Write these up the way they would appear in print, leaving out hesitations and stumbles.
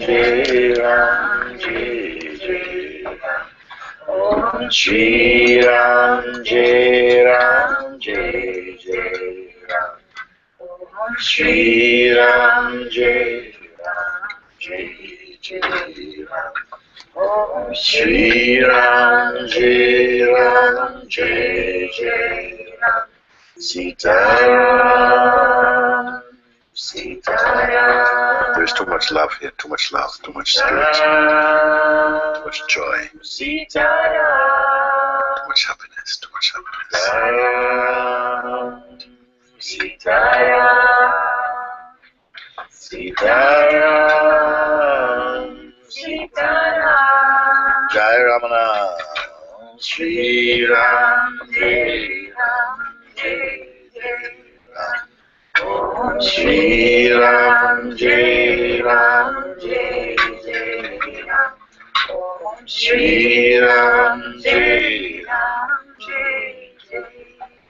Jai Ram, Jai Jai Ram. Om Shri Ram, Jai Ram, Jai Jai Ram. Om Shri Ram, Jai Ram, Jai Jai Ram. Om Shri Ram, Jai Ram, Jai Jai Ram. Sitaram, Sitaram. There's too much love here, too much love, too much spirit, too much joy, Sitaram, too much happiness, too much happiness. Sitaram, Sitaram, Sitaram. Jai Ramana. Shri Ram, Jai Ram, Jai Jai Ram. Om Shri Ram, Jai Ram, Jai Jai Ram. Om Shri Ram, Jai Ram, Jai Jai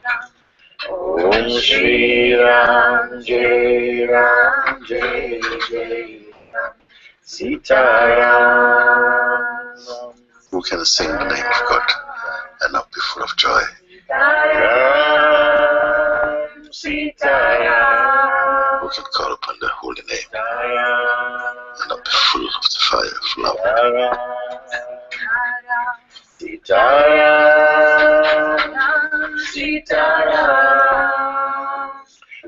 Ram. Om Shri Ram, Jai Ram, Jai Jai Ram. Sitaram. Who can sing the name of God and not be full of joy? Sitaram, Sitaram. Who can call upon the holy name and not be full of the fire of love? Sitaram, Sitaram.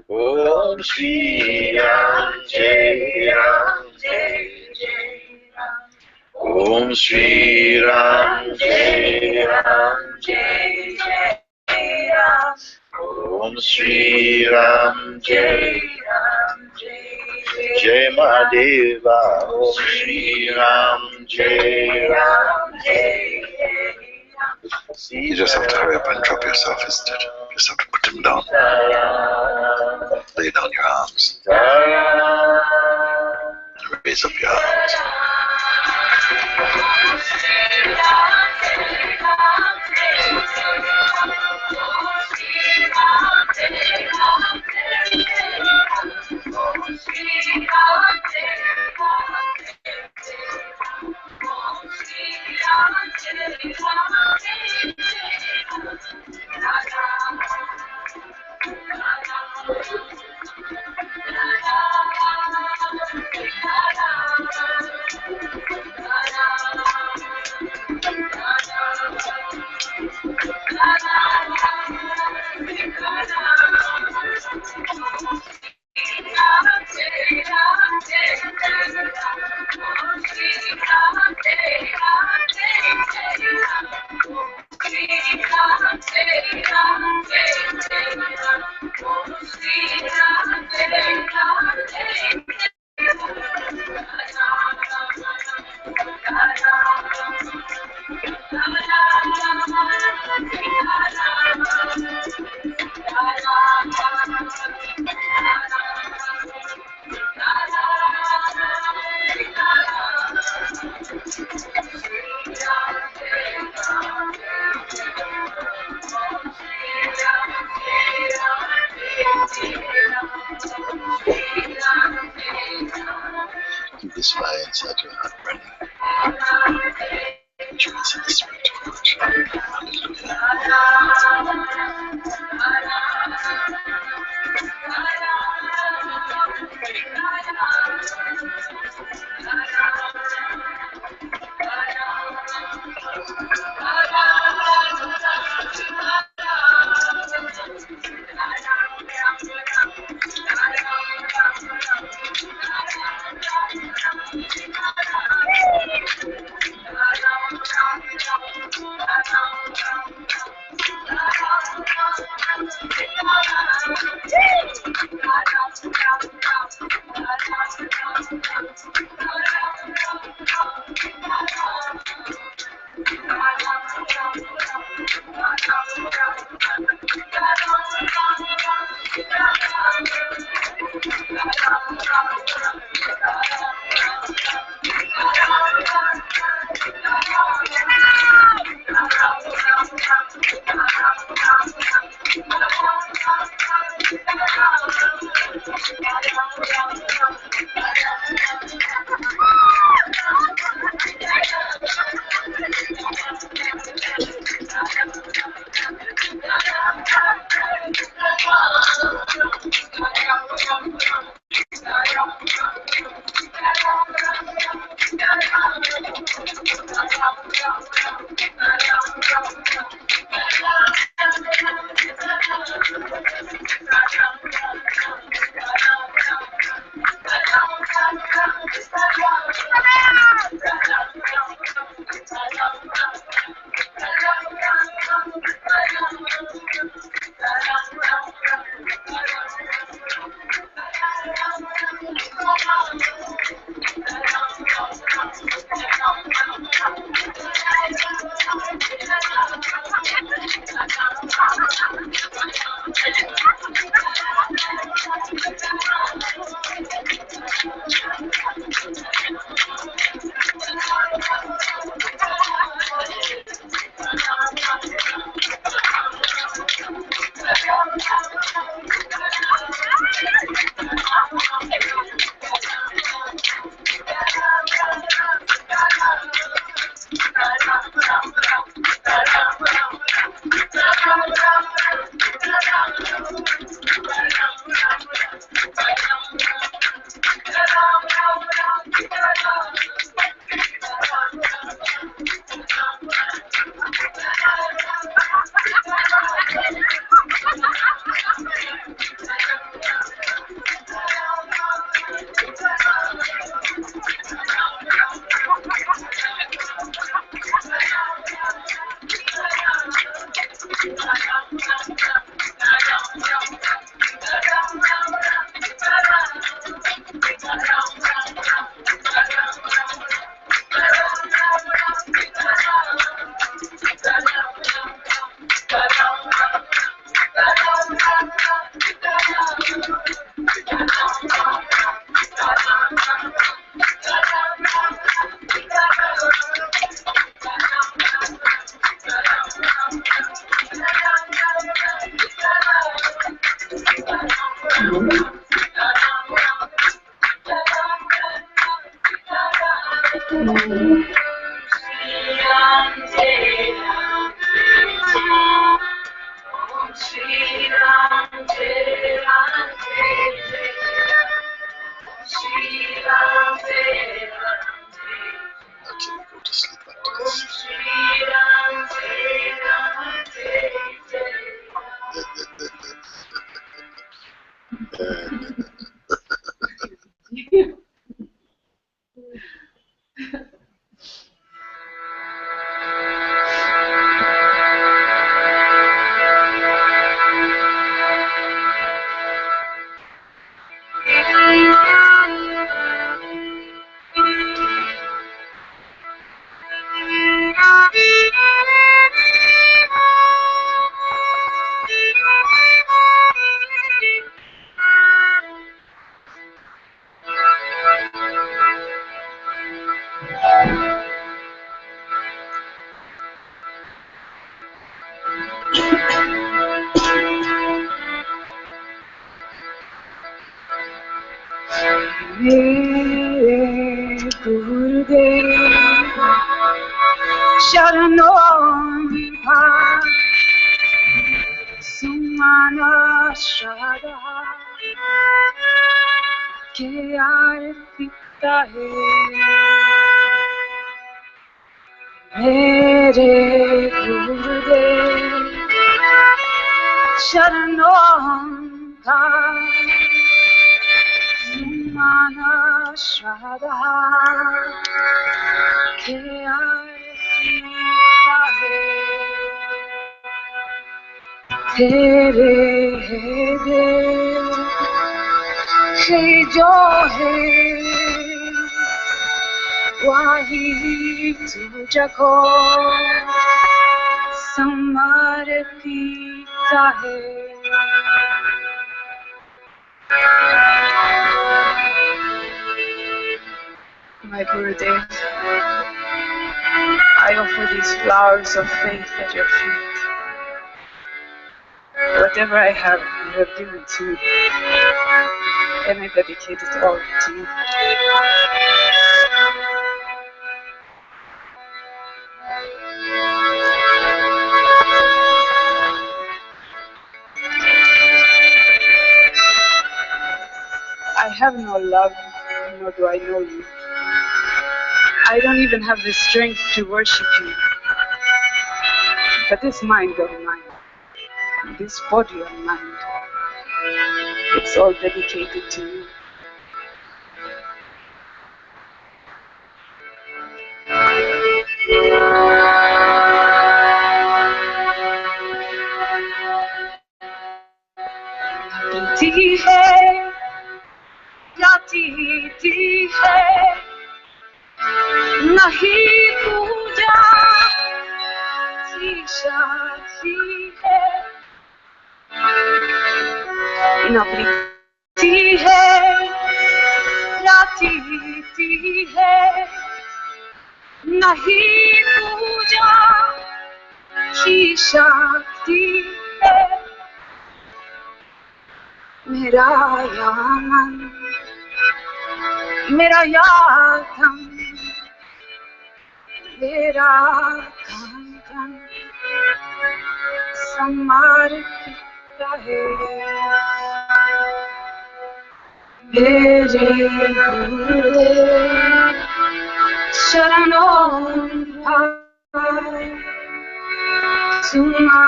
Om Shri Ram, Jai Ram, Jai Jai Ram. Om Shri Ram, Jai Ram, Jai Jai Ram. Om Shri Ram, Jai Ram, Jai Jai Mahadeva. Om Shri Ram, Jai Ram, Jai Jai Ram. You just have to hurry up and drop yourself instead. You just have to put him down. Lay down your arms and raise up your arms. Keep this fire inside your heart burning. Rejoice in the spirit of God. Hallelujah. Until you go to sleep after this. Sumana Shada के अर्पिता है मेरे गुरुदेव शरणों का सुमना श्रद्धा के अर्पिता है तेरे देव से जो है वही तुझको समर्पित है My Gurudev, I offer these flowers of faith at your feet. Whatever I have, you have given to me, and I dedicate it all to you. I have no love, nor do I know you. I don't even have the strength to worship you. But this mind of mine, this body of mine, it's all dedicated to you. प्रीति है, जाति है, नहीं पूजा की शादी है, न प्रीति है, जाति है, नहीं पूजा की शादी है, मेरा यामन मेरा यादम मेरा कंगन समर्पित है मेरे गुरुदेव शरणों भाई सुमना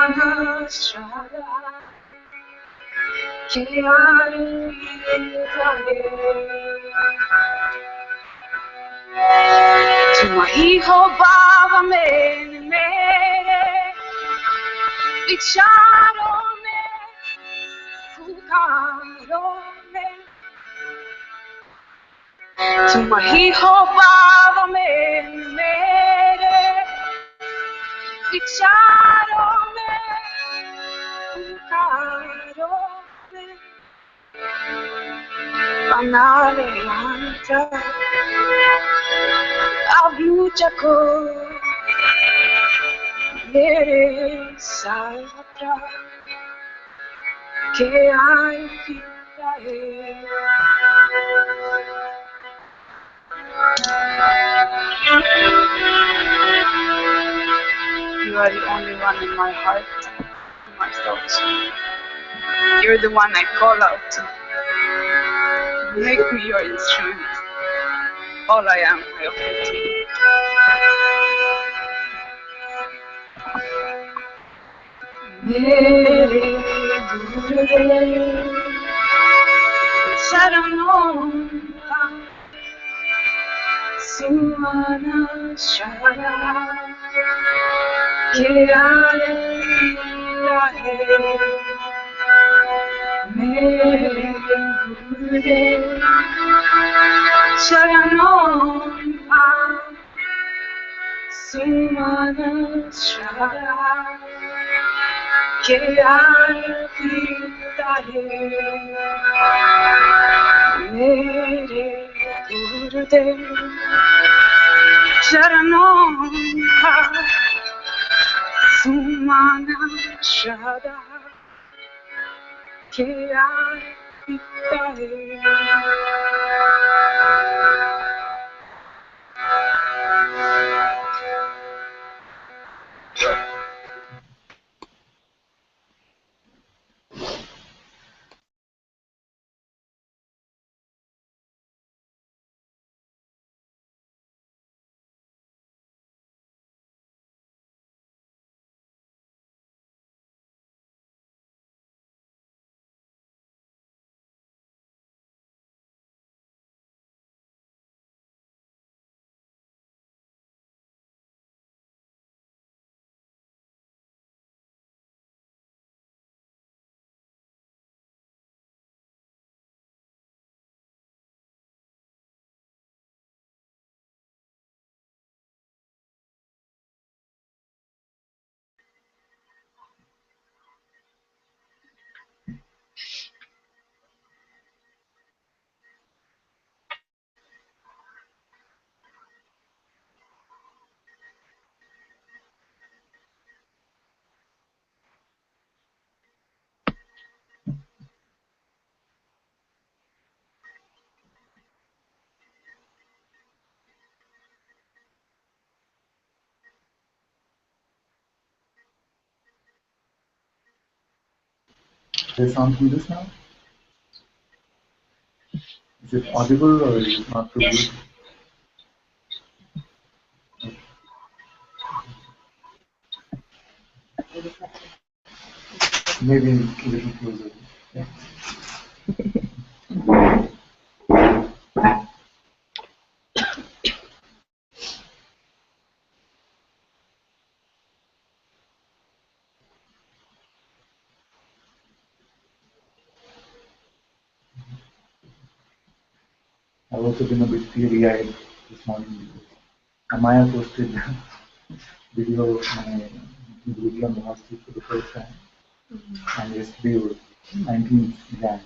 श्रद्धा के अर्पित है तुम ही हो बाबा मेरे विचारों में पुकारों में तुम ही हो बाबा मेरे विचारों में पुकारों में Ananta Abluchako Mere Satra Ke Arpita hai are the only one in my heart, in my thoughts. You're the one I call out to. Make me your instrument. All I am, I offer to you. मेरे गुरुदेव शरणों का सुमना शरणा के आया है मेरे गुरुदेव शरणों का Sumana शरणा que arpita hai mere gurudev charanon ka sumana shada que arpita There's sound from this now? Is it audible or is it not too good? Maybe a little closer. Yeah. I've also been a bit teary-eyed this morning because Amaya posted a video of my Guru on the hospital for the first time. And yesterday was 19th Jan.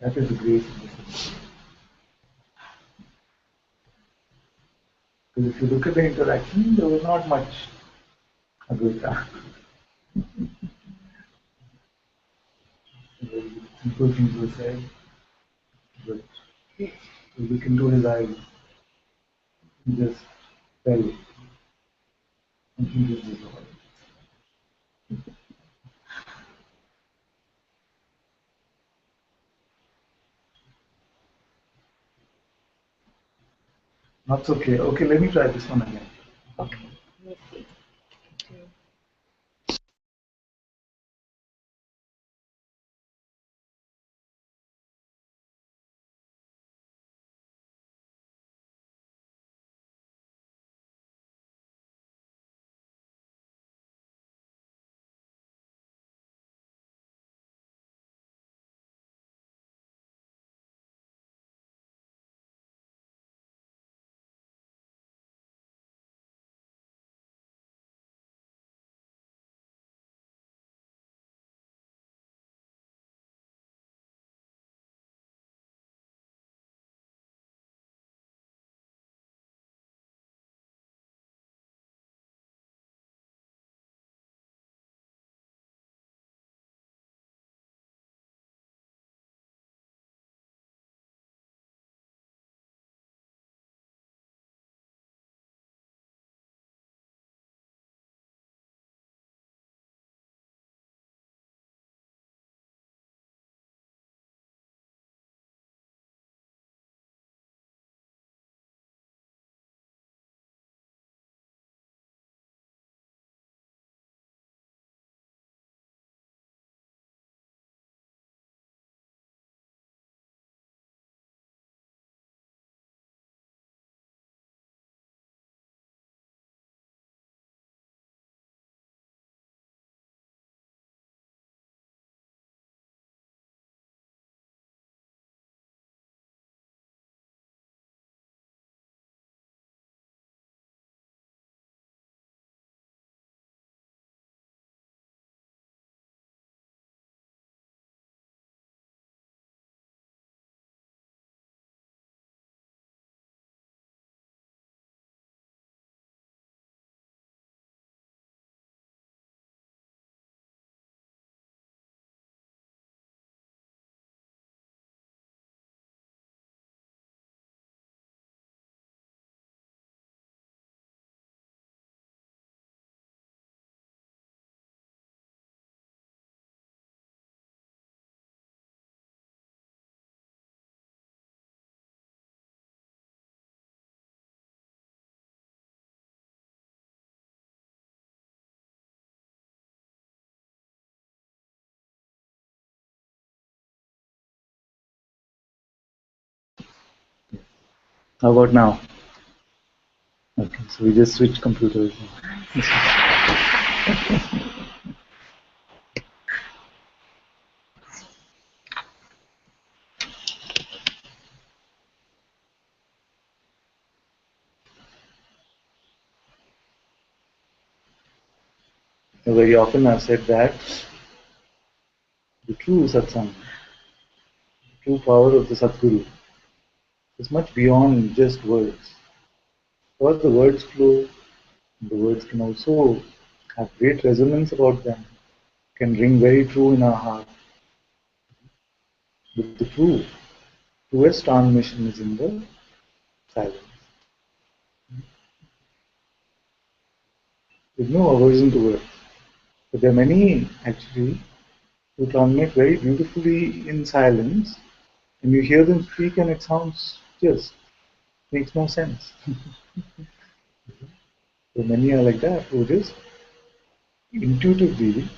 That is the grace of the system. Because if you look at the interaction, there was not much Advaita. Simple things were said, but you look into his eyes, he just fell and he just dissolved. Not so clear. Okay, let me try this one again. Okay, let me see. How about now? Okay, so we just switch computers. Very often I've said that the true Satsang, the true power of the Satguru is much beyond just words. Because the words flow, the words can also have great resonance about them, can ring very true in our heart. But the truest transmission is in the silence. There's no aversion to words. But there are many actually who transmit very beautifully in silence, and you hear them speak and it sounds just makes no sense. So many are like that who just intuitively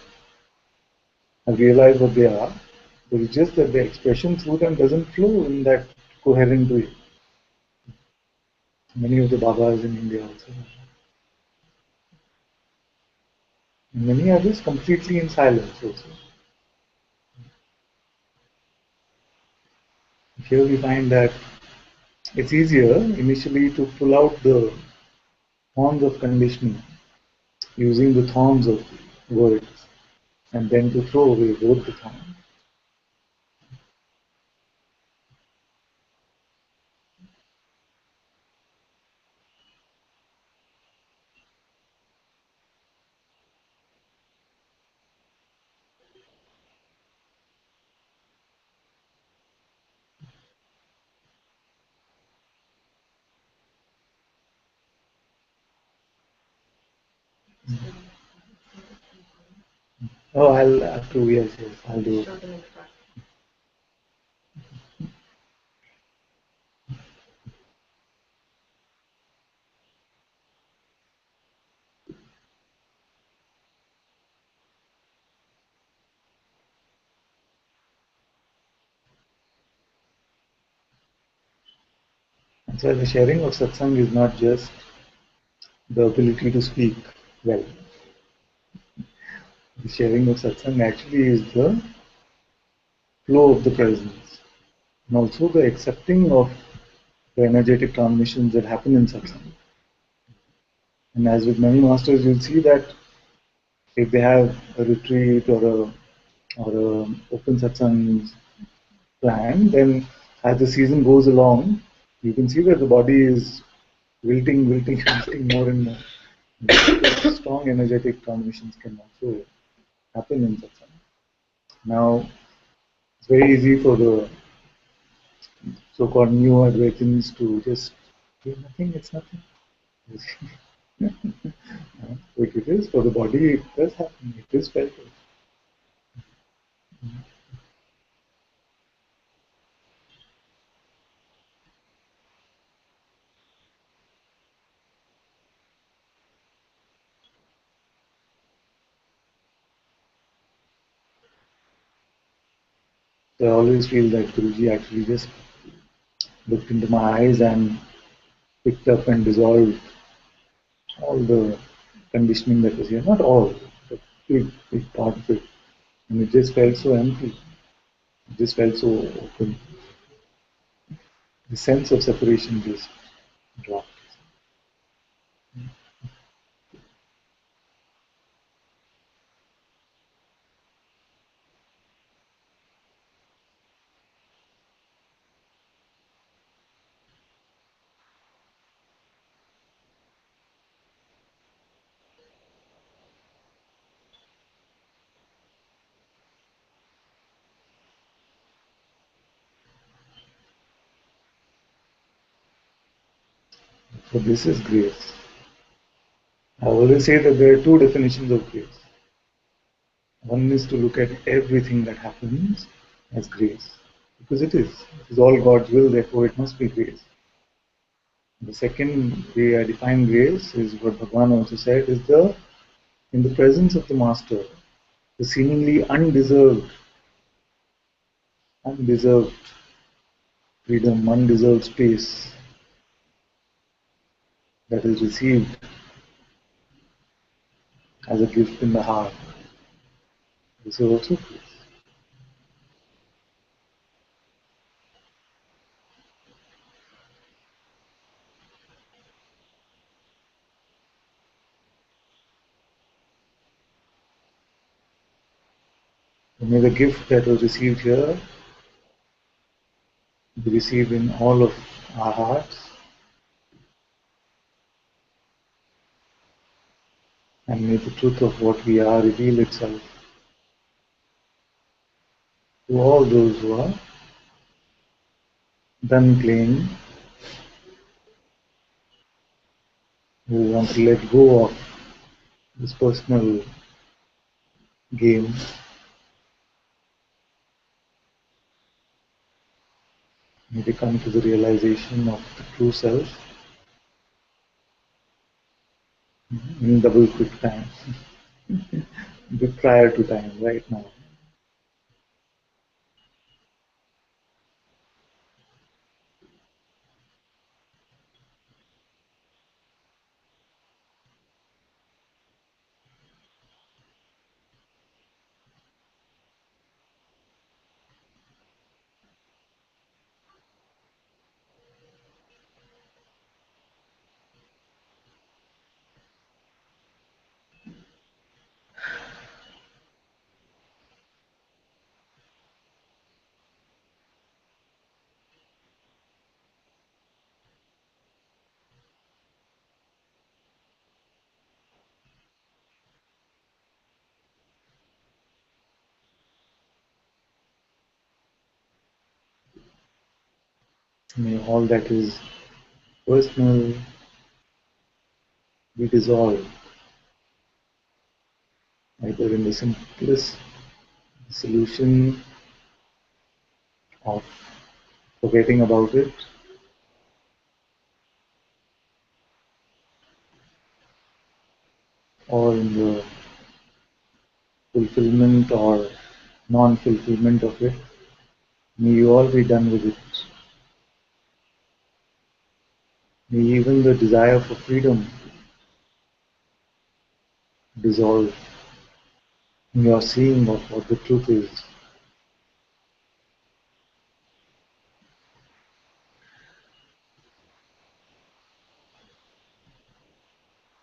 have realized what they are, but it's just that the expression through them doesn't flow in that coherent way. Many of the Babas in India also. And many are just completely in silence also. Here we find that it's easier initially to pull out the horns of conditioning using the thorns of words and then to throw away both the thorns. Oh, I'll have to, yes, I'll do it. And so the sharing of satsang is not just the ability to speak well. The sharing of satsang actually is the flow of the presence and also the accepting of the energetic transmissions that happen in satsang. And as with many masters, you'll see that if they have a retreat or a open satsang plan, then as the season goes along, you can see that the body is wilting more and more. Strong energetic transmissions can also happen in satsang. Now, it's very easy for the so-called new Advaitins to just say nothing, it's nothing. Like it is for the body, it does happen, it is felt. So I always feel that Guruji actually just looked into my eyes and picked up and dissolved all the conditioning that was here. Not all, but big part of it. And it just felt so empty. It just felt so open. The sense of separation just dropped. So this is grace. I always say that there are two definitions of grace. One is to look at everything that happens as grace, because it is. It is all God's will, therefore it must be grace. The second way I define grace is what Bhagavan also said, is in the presence of the Master, the seemingly undeserved freedom, undeserved space that is received as a gift in the heart, this is also peace. And may the gift that was received here be received in all of our hearts, and may the truth of what we are reveal itself to all those who are done playing, who want to let go of this personal game. May they come to the realization of the true self in double quick time, prior to time, right now. May all that is personal be dissolved, either in the simplest solution of forgetting about it, or in the fulfillment or non-fulfillment of it. May you all be done with it. May even the desire for freedom dissolve in your seeing of what the truth is.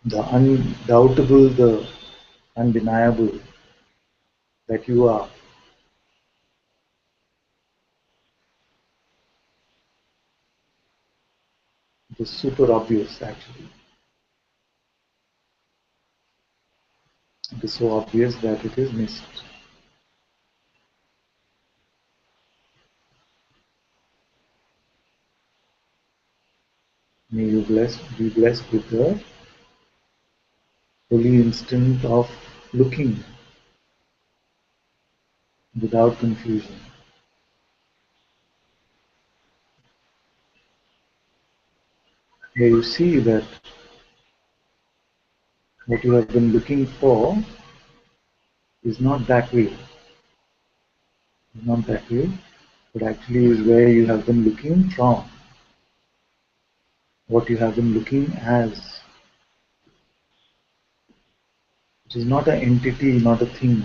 The undoubtable, the undeniable that you are. It is super obvious actually. It is so obvious that it is missed. May you be blessed with the holy instant of looking without confusion. Where you see that what you have been looking for is not that way. Is not that way, but actually is where you have been looking from. What you have been looking as. It is not an entity, not a thing.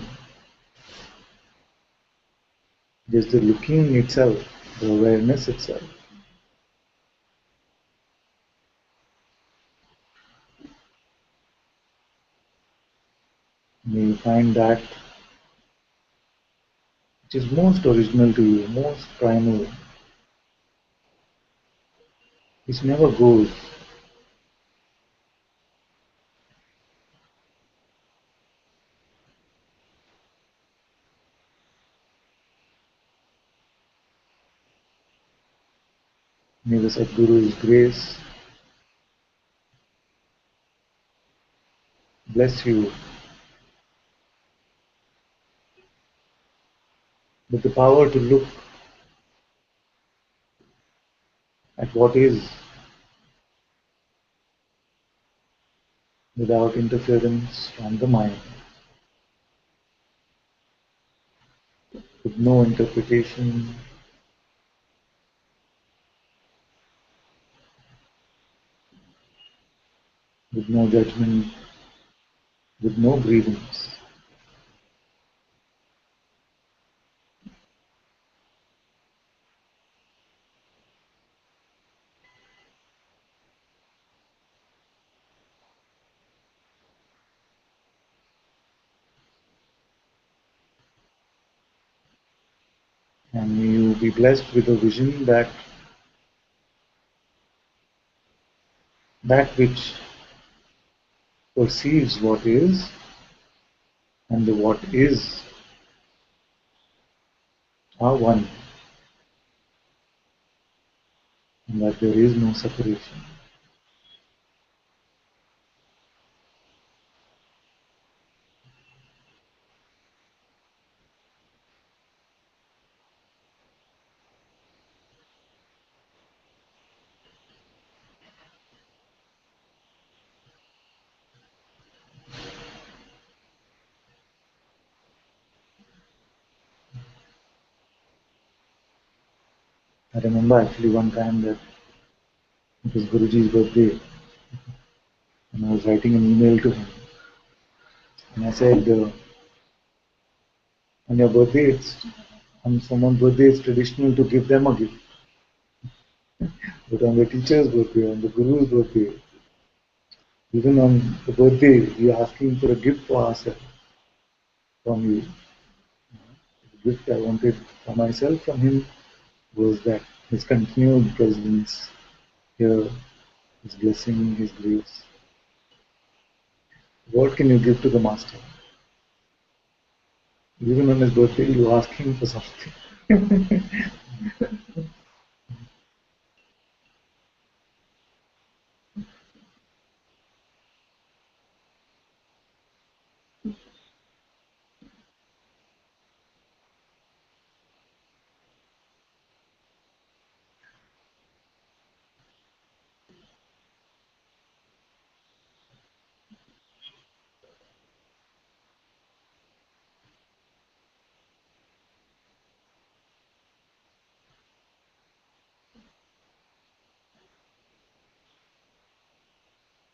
It is the looking itself, the awareness itself. May you find that which is most original to you, most primal, which never goes. May the Sadguru's grace bless you with the power to look at what is without interference from the mind, with no interpretation, with no judgment, with no grievance. And may you be blessed with a vision that which perceives what is and the what is are one, and that there is no separation. I remember actually one time that it was Guruji's birthday, and I was writing an email to him, and I said, on your birthday, on someone's birthday, it's traditional to give them a gift. But on the teacher's birthday, on the Guru's birthday, even on the birthday, we are asking for a gift for ourselves from you. The gift I wanted for myself from him was that his continued presence here, his blessing, his grace. What can you give to the Master? Even on his birthday, you ask him for something.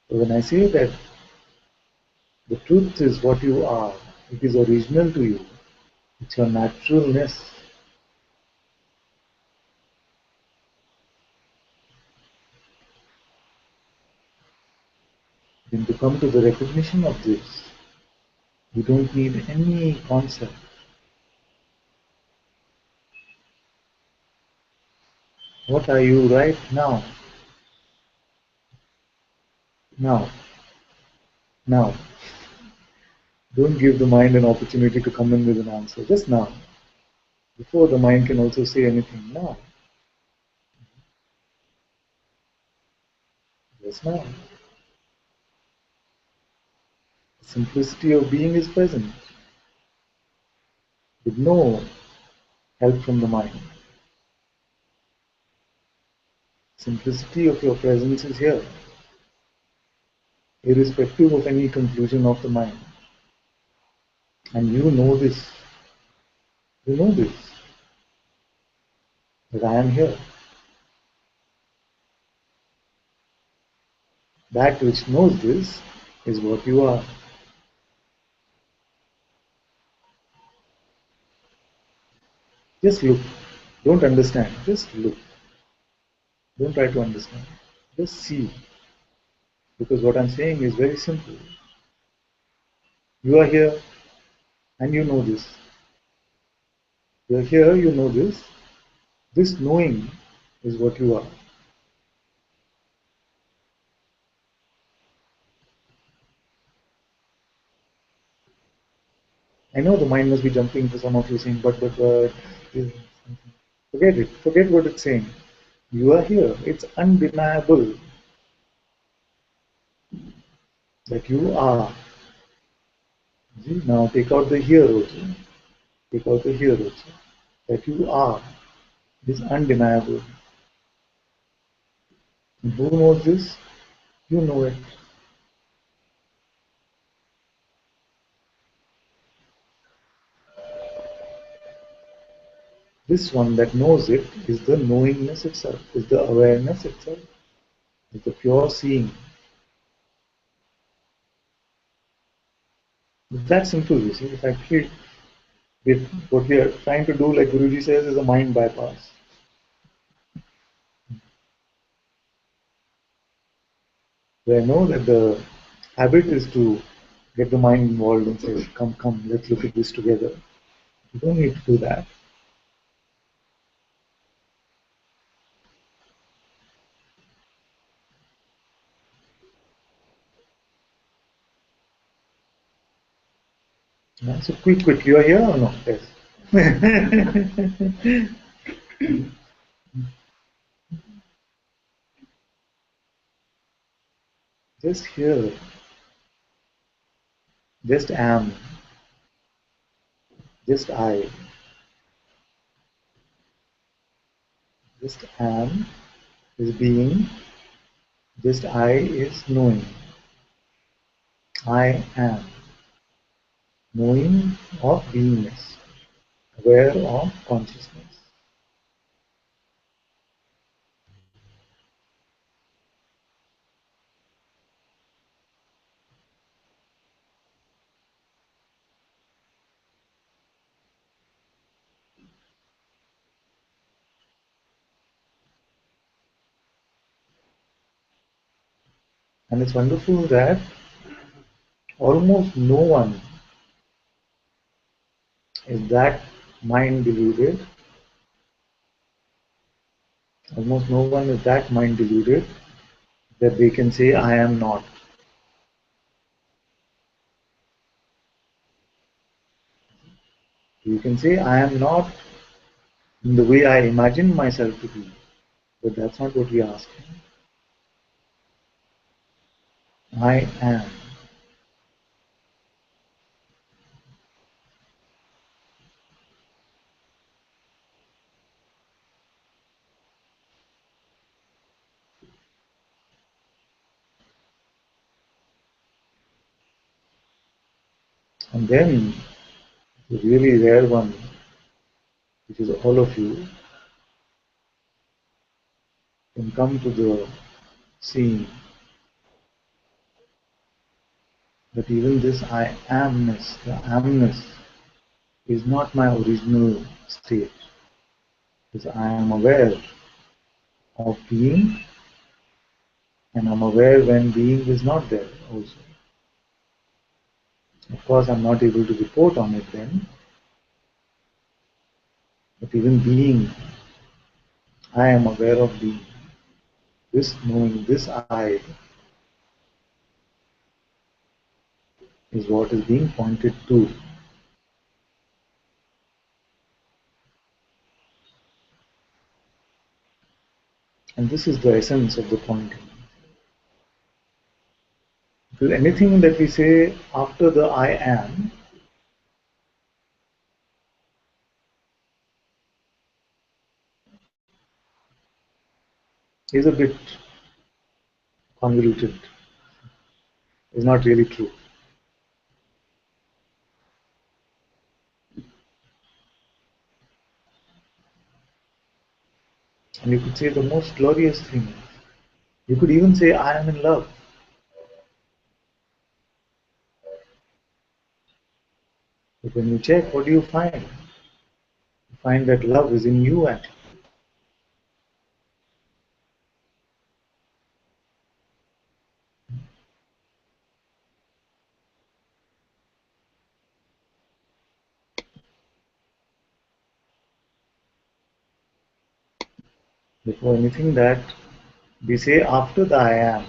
So when I say that the truth is what you are, it is original to you, it's your naturalness. Then to come to the recognition of this, you don't need any concept. What are you right now? Now. Now. Don't give the mind an opportunity to come in with an answer. Just now. Before the mind can also say anything. Now. Just now. The simplicity of being is present. With no help from the mind. Simplicity of your presence is here. Irrespective of any conclusion of the mind. And you know this. You know this. That I am here. That which knows this is what you are. Just look. Don't understand. Just look. Don't try to understand. Just see. Because what I'm saying is very simple. You are here and you know this. You are here, you know this. This knowing is what you are. I know the mind must be jumping for some of you saying, but. Forget it. Forget what it's saying. You are here. It's undeniable that you are. See? Now take out the here also. Take out the here also. That you are is undeniable. And who knows this? You know it. This one that knows it is the knowingness itself, is the awareness itself, is the pure seeing. It's that simple, you see. It's actually what we are trying to do, like Guruji says, is a mind bypass. So I know that the habit is to get the mind involved and say, come, come, let's look at this together. You don't need to do that. Yeah, so quick, you are here or no? Yes. Just here, just am, just I, just am is being, just I is knowing. I am, knowing of beingness, aware of consciousness. And it's wonderful that almost no one is that mind deluded, almost no one is that mind deluded that they can say, I am not. You can say, I am not in the way I imagine myself to be, but that's not what we are asking. I am. And then the really rare one, which is all of you, can come to the seeing that even this I amness, the amness, is not my original state. Because I am aware of being and I'm aware when being is not there also. Of course, I'm not able to report on it then, but even being, I am aware of being. This knowing, this I, is what is being pointed to. And this is the essence of the pointing. Because anything that we say after the I am is a bit convoluted, is not really true. And you could say the most glorious thing. You could even say, I am in love. But when you check, what do you find? You find that love is in you actually. Before anything that we say after the I am,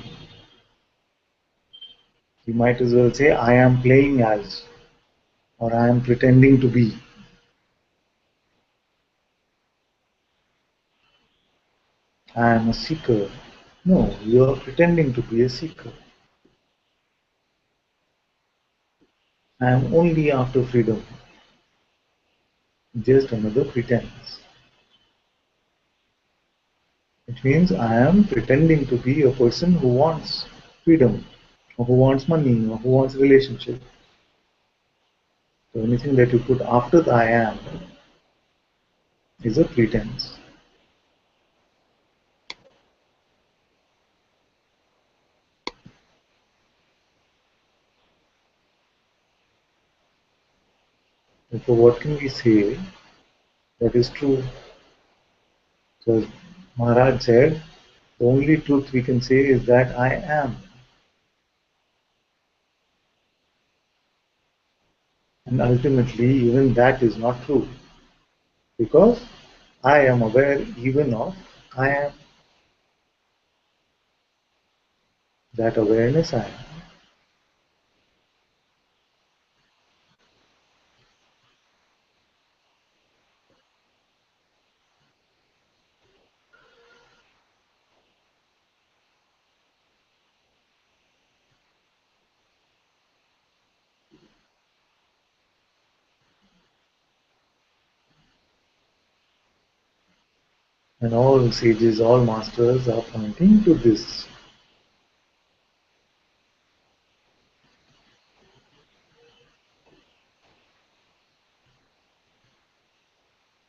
we might as well say, I am playing as, or I am pretending to be. I am a seeker. No, you are pretending to be a seeker. I am only after freedom. Just another pretense. It means I am pretending to be a person who wants freedom, or who wants money, or who wants relationship. So anything that you put after the I am is a pretense. Therefore, what can we say that is true? So, as Maharaj said, the only truth we can say is that I am. And ultimately, even that is not true. Because I am aware even of I am. That awareness I am. And all sages, all masters are pointing to this.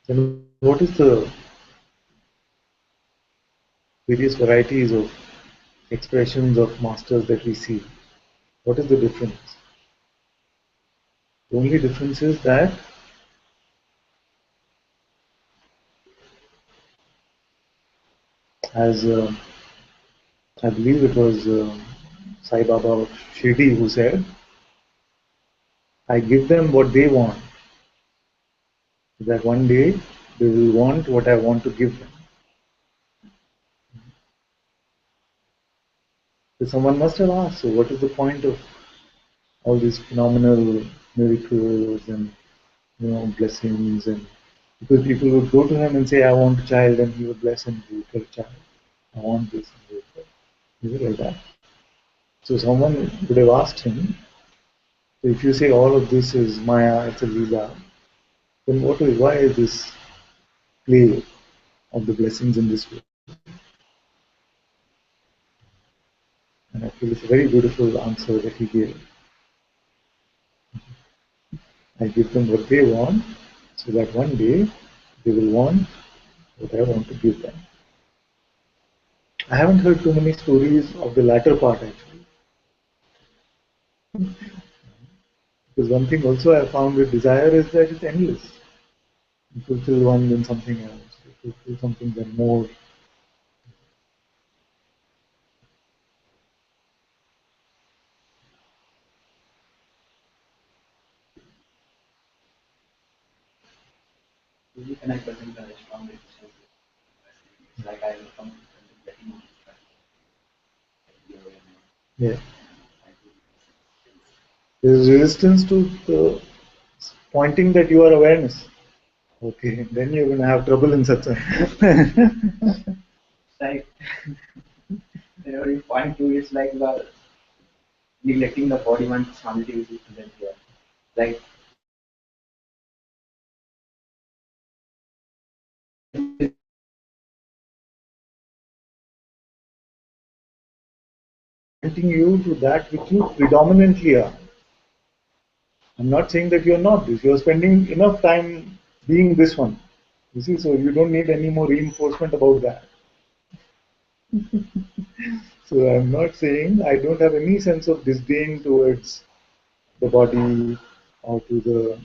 Then what is the various varieties of expressions of masters that we see? What is the difference? The only difference is that as I believe it was Sai Baba of Shirdi who said, I give them what they want, so that one day they will want what I want to give them. So someone must have asked, so what is the point of all these phenomenal miracles and blessings? And because people would go to him and say, I want a child, and he would bless him for a child. I want this and this. Is it like that? So someone would have asked him, so if you say all of this is Maya, it's a Leela, then why is this play of the blessings in this way? And I feel it's a very beautiful answer that he gave. I give them what they want, so that one day they will want what I want to give them. I haven't heard too many stories of the latter part actually. Because one thing also I found with desire is that it's endless. You fulfill one, then something else. You fulfill something, then more. And I present the strong resistance. Like I will come contemplating. Yeah. There is resistance to the pointing that you are awareness. Okay, then you're going to have trouble in satsang. Like whenever you point to, it's like you are neglecting the body one simultaneously present here. Like Pointing you to that which you predominantly are. I'm not saying that you're not this. You're spending enough time being this one. You see, so you don't need any more reinforcement about that. So I'm not saying I don't have any sense of disdain towards the body or to the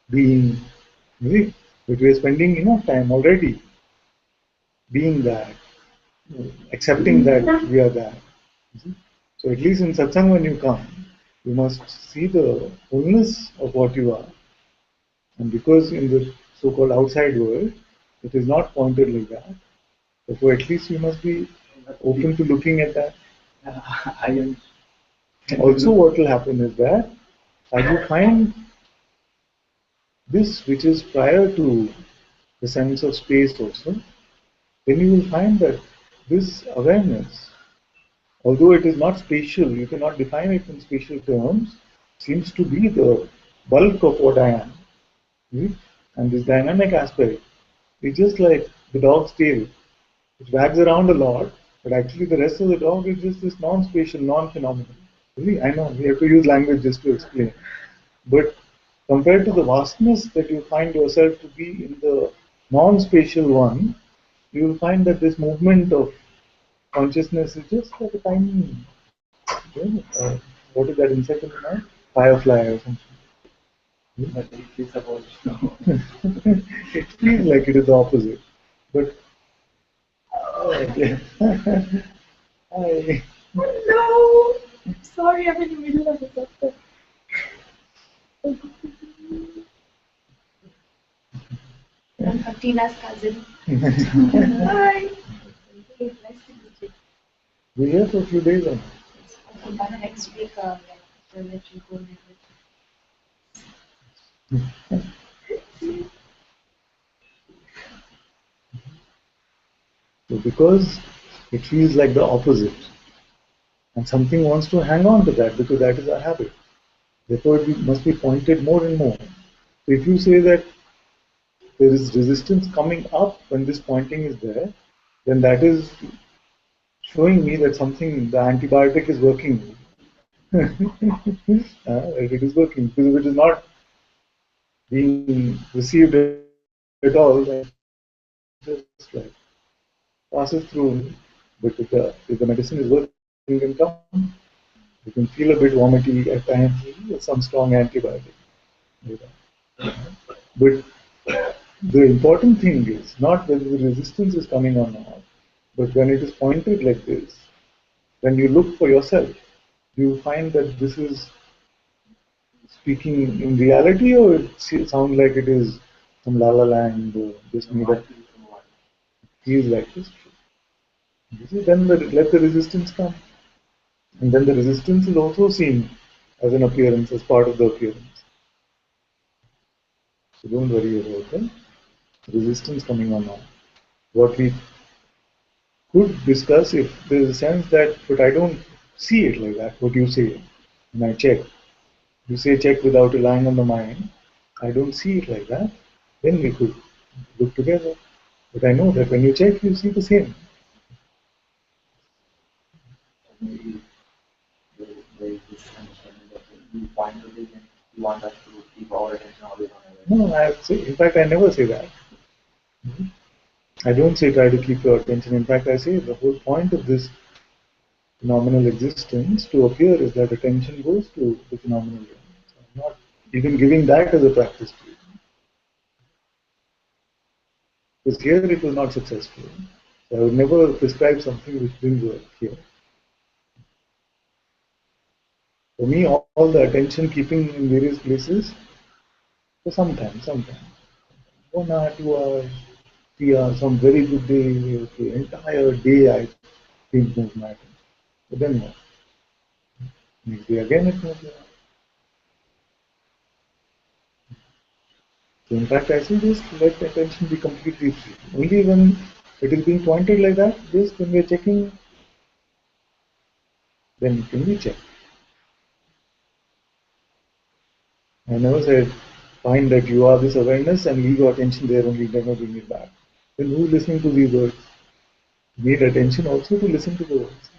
being. You see? But we are spending enough time already being that, accepting that we are that. You see? So at least in satsang when you come, you must see the fullness of what you are. And because in the so-called outside world, it is not pointed like that. Therefore, at least you must be open to looking at that. I am Also, what will happen is that as you find this, which is prior to the sense of space also, then you will find that this awareness, although it is not spatial, you cannot define it in spatial terms, seems to be the bulk of what I am. See? And this dynamic aspect is just like the dog's tail. It wags around a lot, but actually the rest of the dog is just this non-spatial, non-phenomenal. See, I know we have to use language just to explain. But compared to the vastness that you find yourself to be in the non-spatial one, you will find that this movement of consciousness is just like a tiny, what is that insect in the night? Firefly or something. But it is supposed to. It feels like it is the opposite. But I, No! Sorry, I'm in the middle of the doctor. I'm Tina's cousin. Hi! Hey, nice to meet you. we're here for a few days or not? Okay, but next week, I'll let you go and So because it feels like the opposite, and something wants to hang on to that because that is our habit. Therefore, it must be pointed more and more. So if you say that there is resistance coming up when this pointing is there, then that is showing me that something, the antibiotic is working. It is working. Because if it is not being received at all, then just like passes through. But if the medicine is working, it can come. You can feel a bit vomity at times with some strong antibiotic. But the important thing is not whether the resistance is coming or not, but when it is pointed like this, when you look for yourself, you find that this is speaking in reality, or it sounds like it is some la la land, just made up. Feels like this. Then let the resistance come. And then the resistance is also seen as an appearance, as part of the appearance. So don't worry about the resistance coming or not. What we could discuss, if there is a sense that, but I don't see it like that, what you say, and I check. You say check without relying on the mind. I don't see it like that. Then we could look together. But I know that when you check, you see the same. Maybe there is this understanding that you point to it and you want us to keep our attention always on it. No, in fact, I never say that. I don't say try to keep your attention. In fact, I say the whole point of this phenomenal existence to appear is that attention goes to the phenomenal realm. So I'm not even giving that as a practice to you. Because here it was not successful. So I would never prescribe something which didn't work here. For me, all the attention keeping in various places, for sometimes. 1 hour, 2 hours, 3 hours, some very good day, okay, entire day I think moves my attention. But then what? Next day again it moves. So in fact, I say just let the attention be completely free. Only when it is being pointed like that, just when we are checking, then can we check. I never said find that you are this awareness and leave your attention there only, never bring it back. Then who's listening to these words? You need attention also to listen to the words.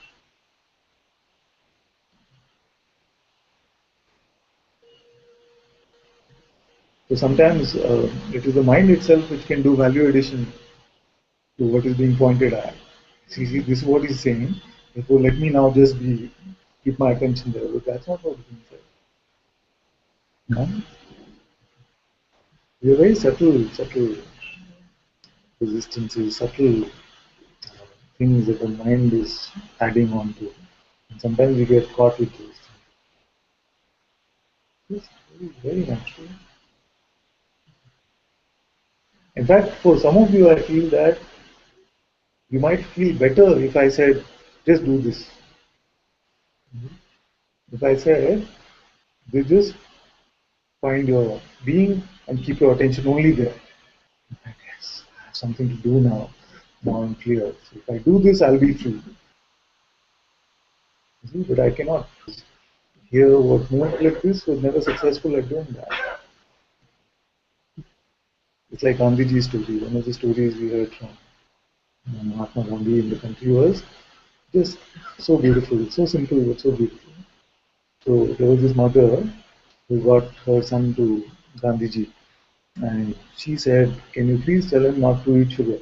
So sometimes it is the mind itself which can do value addition to what is being pointed at. See, this is what he's saying. Therefore, let me now just keep my attention there. But that's not what is being said. No? They're very subtle resistances, subtle things that the mind is adding on to. And sometimes we get caught with those things. It's very natural. In fact, for some of you, I feel that you might feel better if I said, just do this. If I said, they just find your being and keep your attention only there. Yes, I have something to do now. Now I'm clear. So if I do this, I'll be free. You see, but I cannot. Here, what moved like this was never successful at doing that. It's like Gandhiji's story. One of the stories we heard from Mahatma Gandhi in the country was just so beautiful, so simple, but so beautiful. So there was this mother who got her son to Gandhiji, and she said, "Can you please tell him not to eat sugar?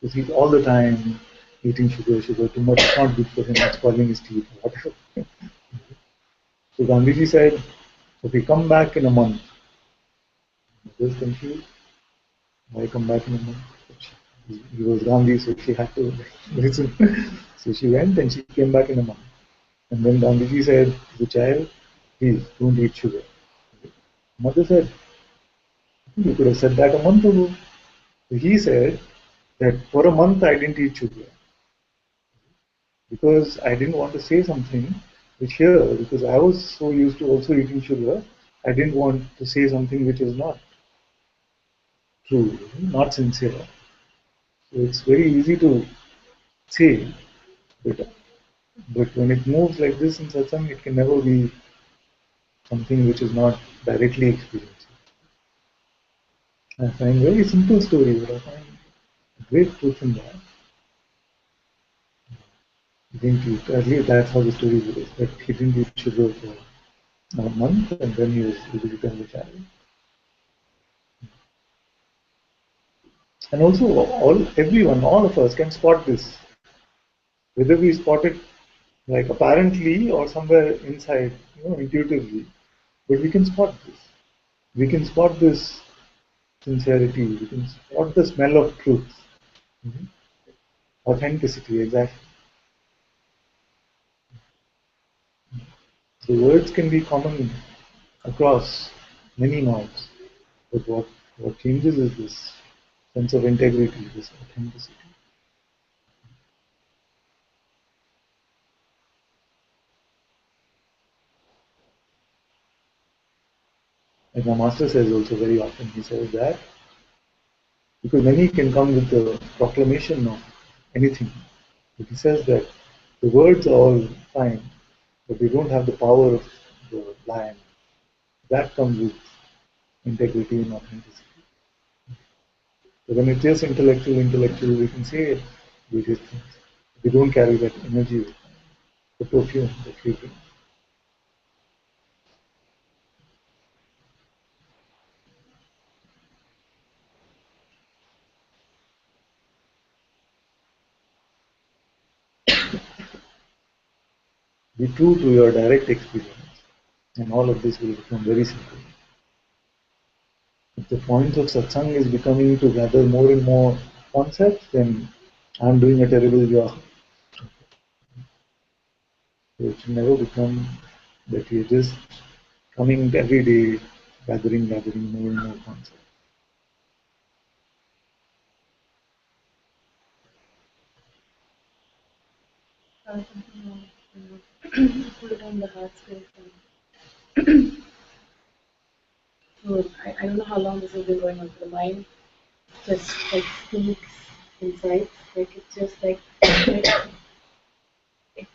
Because he's all the time eating sugar too much. It's not good for him. It's spoiling his teeth, whatever." So Gandhiji said, If we come back in a month, just confused. Why come back in a month? He was Gandhi, so she had to listen. So she went and she came back in a month. And then Gandhiji said to the child, please don't eat sugar. Mother said, you could have said that a month ago. So he said that for a month I didn't eat sugar because I didn't want to say something which here, because I was so used to also eating sugar, I didn't want to say something which was not true, not sincere. So it's very easy to say, but when it moves like this in satsang, it can never be something which is not directly experienced. I find very simple story, but I find great truth in that. He didn't eat, at least that's how the story goes, that he didn't eat sugar for a month and then he was able to tell the child. And also everyone, all of us can spot this. Whether we spot it like apparently or somewhere inside, intuitively, but we can spot this. We can spot this sincerity, we can spot the smell of truth. Authenticity, exactly. The words can be common across many mouths, but what changes is this sense of integrity, this authenticity. Like my master says also very often, he says that because many can come with the proclamation of anything, but he says that the words are all fine, but they don't have the power of the lion. That comes with integrity and authenticity. So when it's just intellectual, we can say various things. They don't carry that energy with them, the perfume that we bring. Be true to your direct experience, and all of this will become very simple. If the point of satsang is becoming to gather more and more concepts, then I'm doing a terrible job. So it should never become that you're just coming every day, gathering more and more concepts. Put it on the heart space. So I don't know how long this has been going on for the mind. Just like speaks inside. Like it's just like it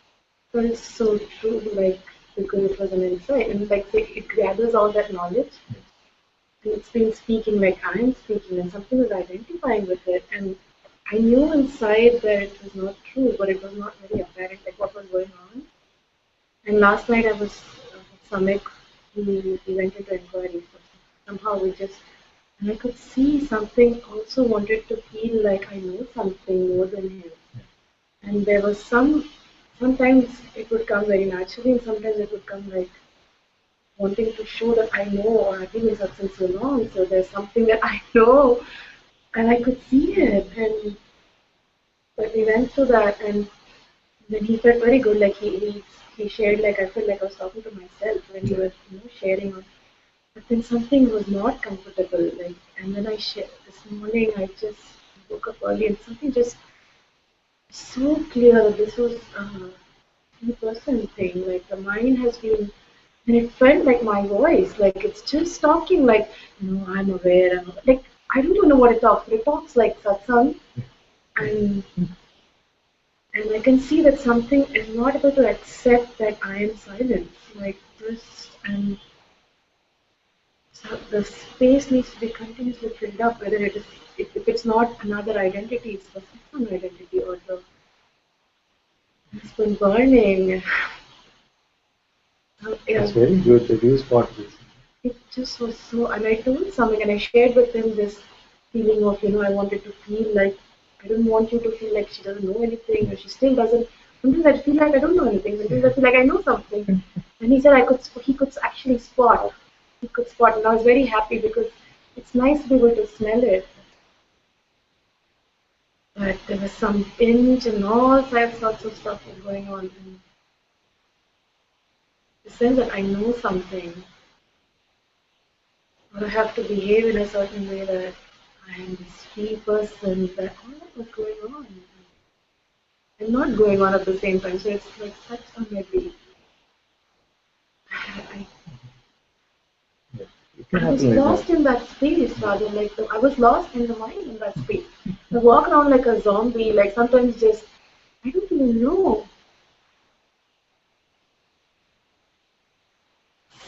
felt so true, like because it was an insight. And like it gathers all that knowledge. And it's been speaking like I'm speaking and something was identifying with it. And I knew inside that it was not true, but it was not very apparent like what was going on. And last night I was Samik, he went into inquiry. Somehow we just, and I could see something also wanted to feel like I know something more than him. And there was sometimes it would come very naturally and sometimes it would come like wanting to show that I know or I've been in satsang so long, so there's something that I know and I could see it. And but we went through that and then he felt very good, like he shared like I felt like I was talking to myself when he was sharing on. But then something was not comfortable, like, and then I shared this morning. I just woke up early, and something just so clear that this was a 3% thing. Like the mind has been, and it felt like my voice, like it's just talking, like I'm aware. Like I don't even know what it talks, but it talks like satsang, and I can see that something is not able to accept that I am silent, like this, and so the space needs to be continuously filled up, whether it is, if it's not another identity, it's the second identity or it's been burning. It's very good that you spot this. It just was so, and I told something and I shared with him this feeling of, I wanted to feel like, I don't want you to feel like she doesn't know anything or she still doesn't. Sometimes I feel like I don't know anything, sometimes I feel like I know something. And he said he could actually spot he could spot. And I was very happy because it's nice to be able to smell it. But there was some pinch and all sorts of stuff was going on. And the sense that I know something, or I have to behave in a certain way that I am this free person, that all that was going on. And not going on at the same time. So it's like such a medley. I was lost in that space, rather like I was lost in the mind in that space. I walk around like a zombie, like sometimes just I don't even know.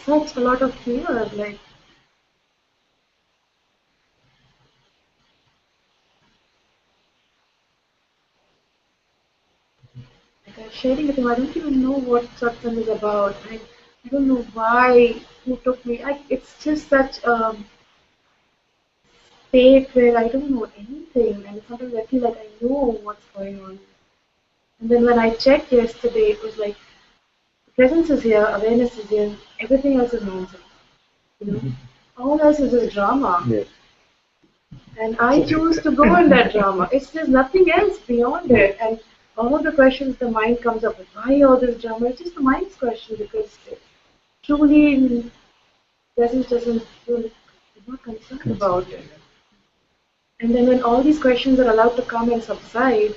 Such a lot of fear, like I was sharing with him. I don't even know what satsang is about. I don't know why, who took me. It's just such a state where I don't know anything, and sometimes I feel like I know what's going on. And then when I checked yesterday, it was like presence is here, awareness is here, everything else is nonsense. You know, all else is just drama. Yes. And I choose to go in that drama. It's just nothing else beyond it. And all the questions the mind comes up with, why all this drama? It's just the mind's question because truly presence doesn't is not concerned about it. And then when all these questions are allowed to come and subside,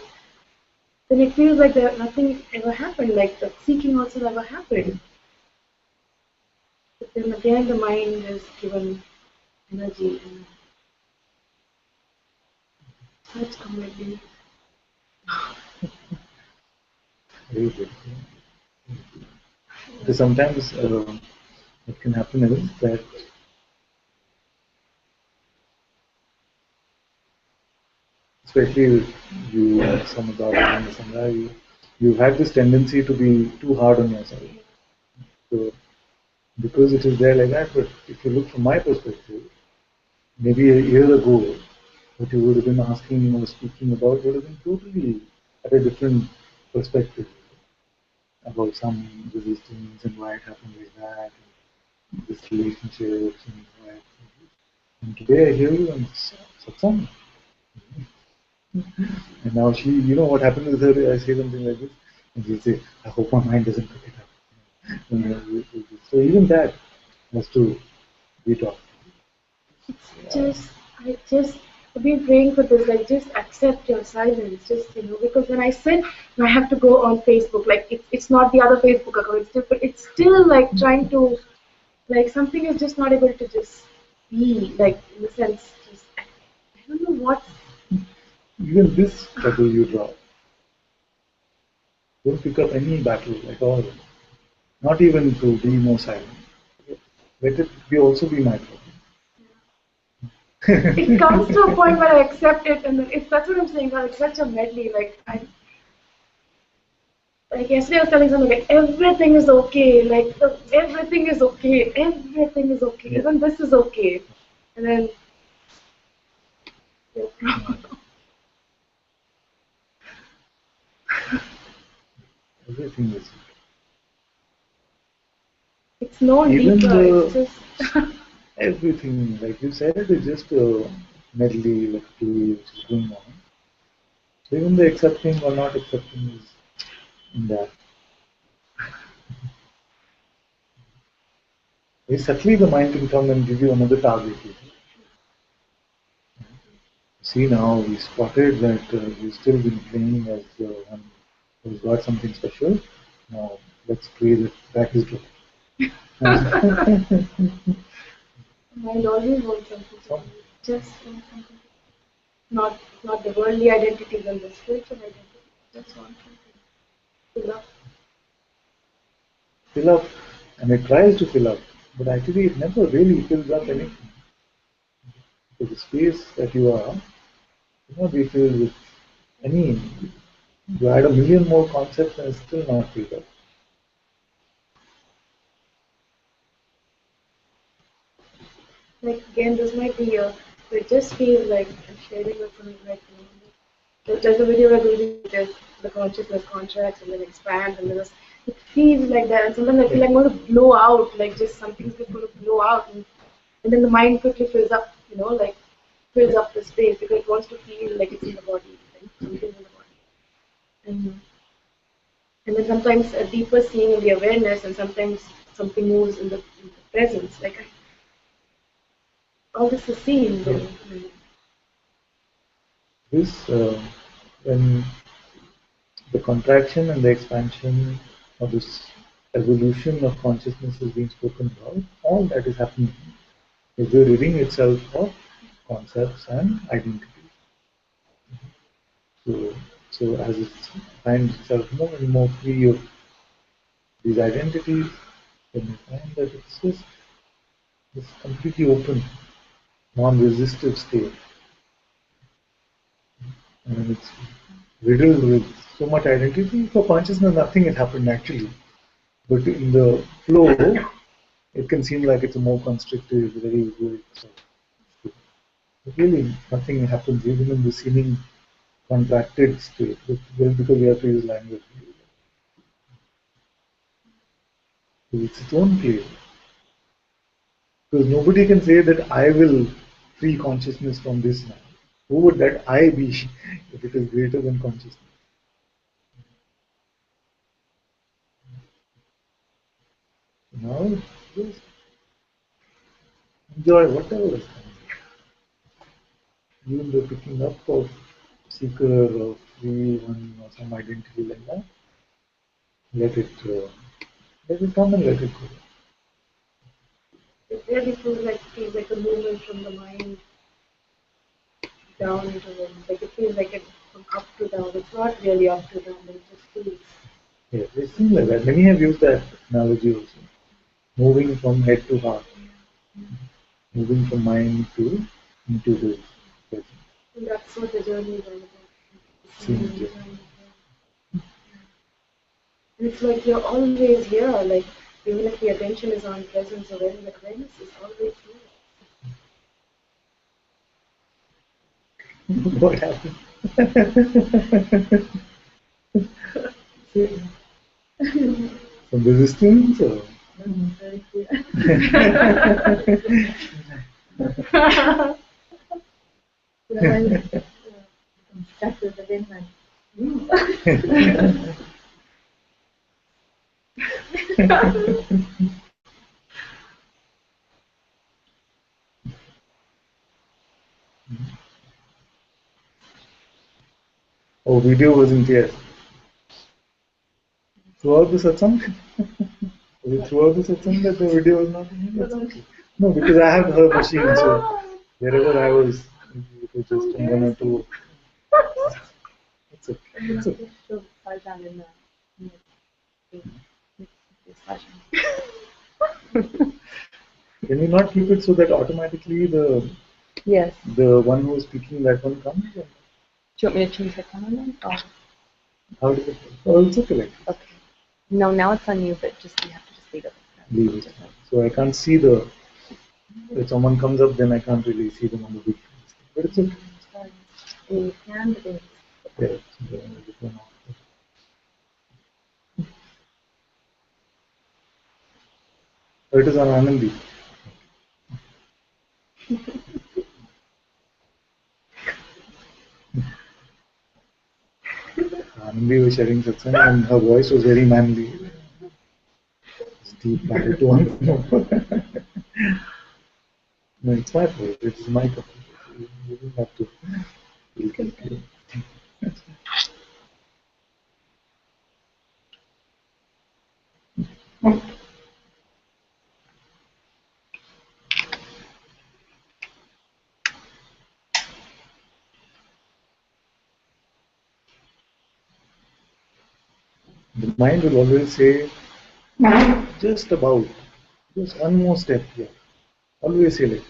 then it feels like nothing ever happened, like the seeking also never happened. But then again, the mind is given energy and such a medley. Very good. Because sometimes what can happen is that especially you, Samadhi, and Sangha, you have this tendency to be too hard on yourself. So, because it is there like that, but if you look from my perspective, maybe a year ago, what you would have been asking or speaking about would have been totally at a different perspective about some resistance and why it happened like that, and this relationships and why. And today I hear you on satsang. And now she, you know what happened with her, I say something like this, and she'll say, I hope my mind doesn't pick it up. So even that has to be taught. I just I've been praying for this, like just accept your silence, just because when I sit, I have to go on Facebook, like it's not the other Facebook account, it's different, it's still like trying to, like something is just not able to just be, like in the sense, just I don't know what. Even this trouble you draw. Don't pick up any battle at all. Not even to be more silent. Let it also be my problem. It comes to a point where I accept it, and then that's what I'm saying. It's such a medley. Like yesterday I was telling someone like everything is okay. Like everything is okay. Everything is okay. Yeah. Even this is okay. And then everything is okay. It's no deeper. It's just everything, like you said, is just a medley, like play which is going on. So even the accepting or not accepting is in that. Very subtly the mind can come and give you another target. See, now we spotted that you've still been playing as one who's got something special. Now let's pray that that is true. Mind always wants something. Just want something. Not the worldly identities and the spiritual identity. Just want something. Fill up. Fill up. And it tries to fill up. But actually it never really fills up anything. So the space that you are will not be filled with any. You add a million more concepts and it's still not filled up. Like again, this might be it just feels like I'm sharing with something like there's a video where Guruji says the consciousness contracts and then expands and then it feels like that. And sometimes I feel like I'm going to blow out, like just something's just going to blow out. And then the mind quickly fills up, like fills up the space because it wants to feel like it's in the body, like something's in the body. And then sometimes a deeper seeing in the awareness, and sometimes something moves in the presence. Like all this is seen. This, when the contraction and the expansion of this evolution of consciousness is being spoken about, all that is happening is the ridding itself of concepts and identities. So as it finds itself more and more free of these identities, then you find that it's just this completely open, non-resistive state. And it's riddled with so much identity. For consciousness, nothing has happened actually. But in the flow, it can seem like it's a more constricted, very good. But really, nothing happens even in the seeming contracted state, because we have to use language. It's its own place. Because nobody can say that I will free consciousness from this now. Who would that I be if it is greater than consciousness? Now, just enjoy whatever is coming. Even the picking up of seeker or free one or some identity like that, let it come and let it go. It really feels like a movement from the mind down into the, like it feels like it's from up to down. It's not really up to down, but it just feels. Yeah, it seems like that. Many have used that analogy also. Moving from head to heart. Moving from mind to into the present. And that's what the journey is all about. Seems, yeah. And it's like you're always here, like even if the attention is on presence or awareness is always here. What happened? Some resistance or? Very clear. Stuck with the wind and Oh, video wasn't here. Throughout the satsang? Was it throughout the satsang that the video was not in here? Okay. No, because I have her machine, so wherever I was, it was just one or two. It's okay. It's okay. she'll fall down in the discussion. Can we not keep it so that automatically Yes. the one who is speaking, that one comes? Do you want me to change the camera then? Or? How does it? Oh, it's okay. Like, Okay. No, now it's on you, but just you have to just leave it. leave it. So I can't see the. If someone comes up, then I can't really see them on the big. But it's okay. You can, but then Yeah, it's the phone off. Oh, it is on Anandi. Anandi was sharing satsang and her voice was very manly. Deep baritone. No, it's my fault. It's my cup. You don't have to. The mind will always say, just about, just one more step here. Always say like,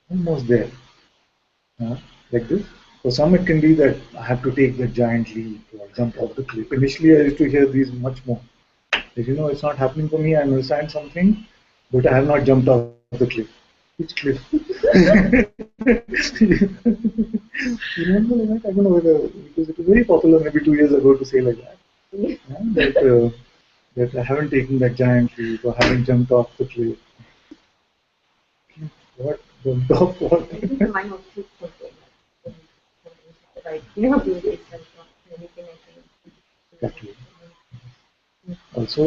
almost there. Like this. For some, it can be that I have to take that giant leap or jump off the cliff. Initially, I used to hear these much more. That, it's not happening for me. I understand something, but I have not jumped off the cliff. Which cliff? You remember that? I don't know whether, because it was very popular maybe 2 years ago to say like that. That that I haven't taken that giant leap or haven't jumped off the cliff. What? Jumped off what? I think the mind was too simple. Like, you know, doing this and not anything I think. Exactly. Also,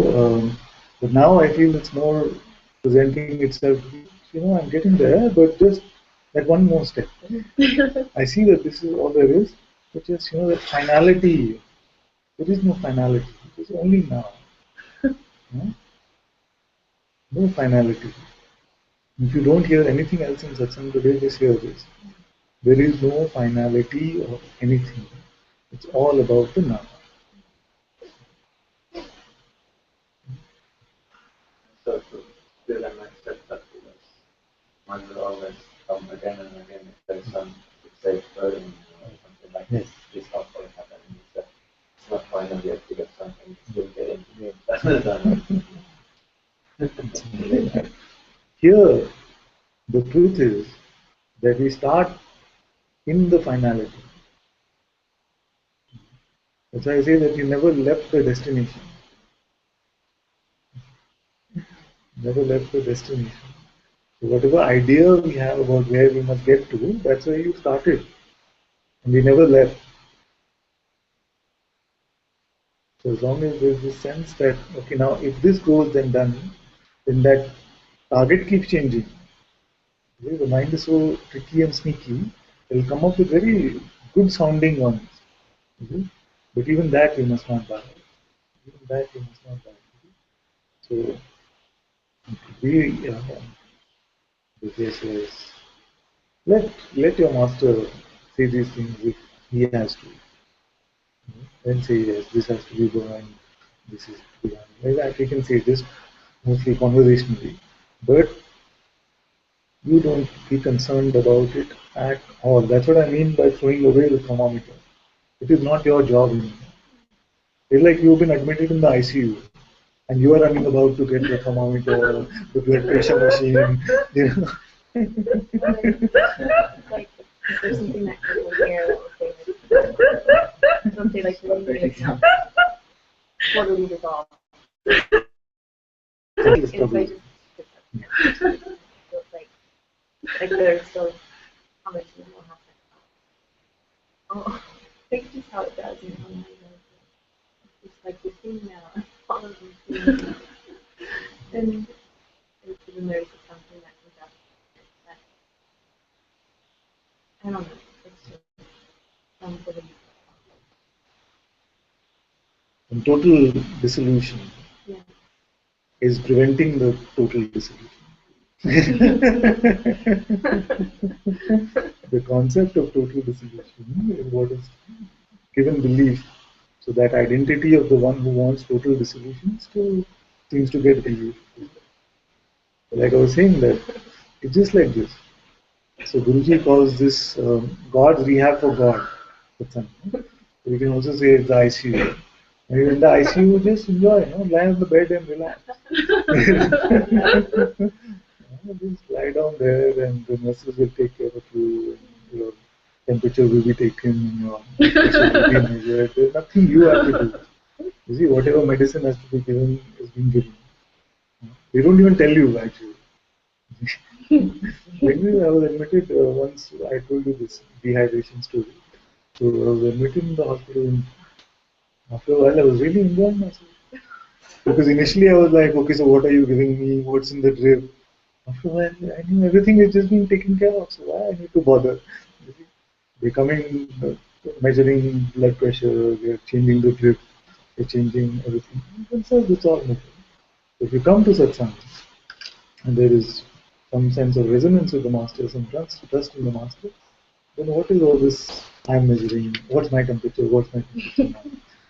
but now I feel it's more presenting itself. I'm getting there, but just that one more step. I see that this is all there is, but just that finality. There is no finality. It is only now. No finality. If you don't hear anything else in Satsang today, just hear this. There is no finality of anything. It's all about the now. So to still and accept that because one will always come again and again if there's some safe burden or something like this. This not going to happen. It's not finally yet to get something. It's still getting done. Here, the truth is that we start in the finality. That's why I say that you never left the destination. Never left the destination. So whatever idea we have about where we must get to, that's where you started. And we never left. So as long as there's this sense that, okay, now if this goes then done, then that target keeps changing. Okay, the mind is so tricky and sneaky, it will come up with very good sounding ones. Okay? But even that we must not buy. Even that we must not buy. So we, this is, let your master say these things if he has to. Then say yes, this has to be done, this is to be done. Like that we can say this mostly conversationally. But you don't be concerned about it at all. That's what I mean by throwing away the thermometer. It is not your job anymore. It's like you've been admitted in the ICU and you are running about to get the thermometer, the blood pressure machine. Like, there's something that people hear they'll say like totally dissolved. It's like there's still how much more happen. Oh, think just how it does, it's like the thing now, all of these things. And even there's something that comes up that I don't know, it's just something. And total dissolution Yeah. is preventing the total dissolution. The concept of total dissolution is what is given belief. So that identity of the one who wants total dissolution still seems to get believed. Like I was saying that it's just like this. So Guruji calls this God's rehab for God. We can also say it's the ICU. And in the ICU, just enjoy, lie on the bed and relax. Just lie down there and the nurses will take care of you. And your temperature will be taken, your pressure will be measured. There's nothing you have to do. You see, whatever medicine has to be given is being given. They don't even tell you actually. When I was admitted once, I told you this dehydration story. So I was admitted in the hospital. And after a while, I was really enjoying myself. Because initially I was like, okay, so what are you giving me? What's in the drip? After a while, I knew everything is just being taken care of. So why I need to bother? They're coming, measuring blood pressure, they're changing the drip, they're changing everything. Themselves, it's all nothing. If you come to Satsang, and there is some sense of resonance with the master, some trust in the master, then what is all this I'm measuring? What's my temperature? What's my temperature now?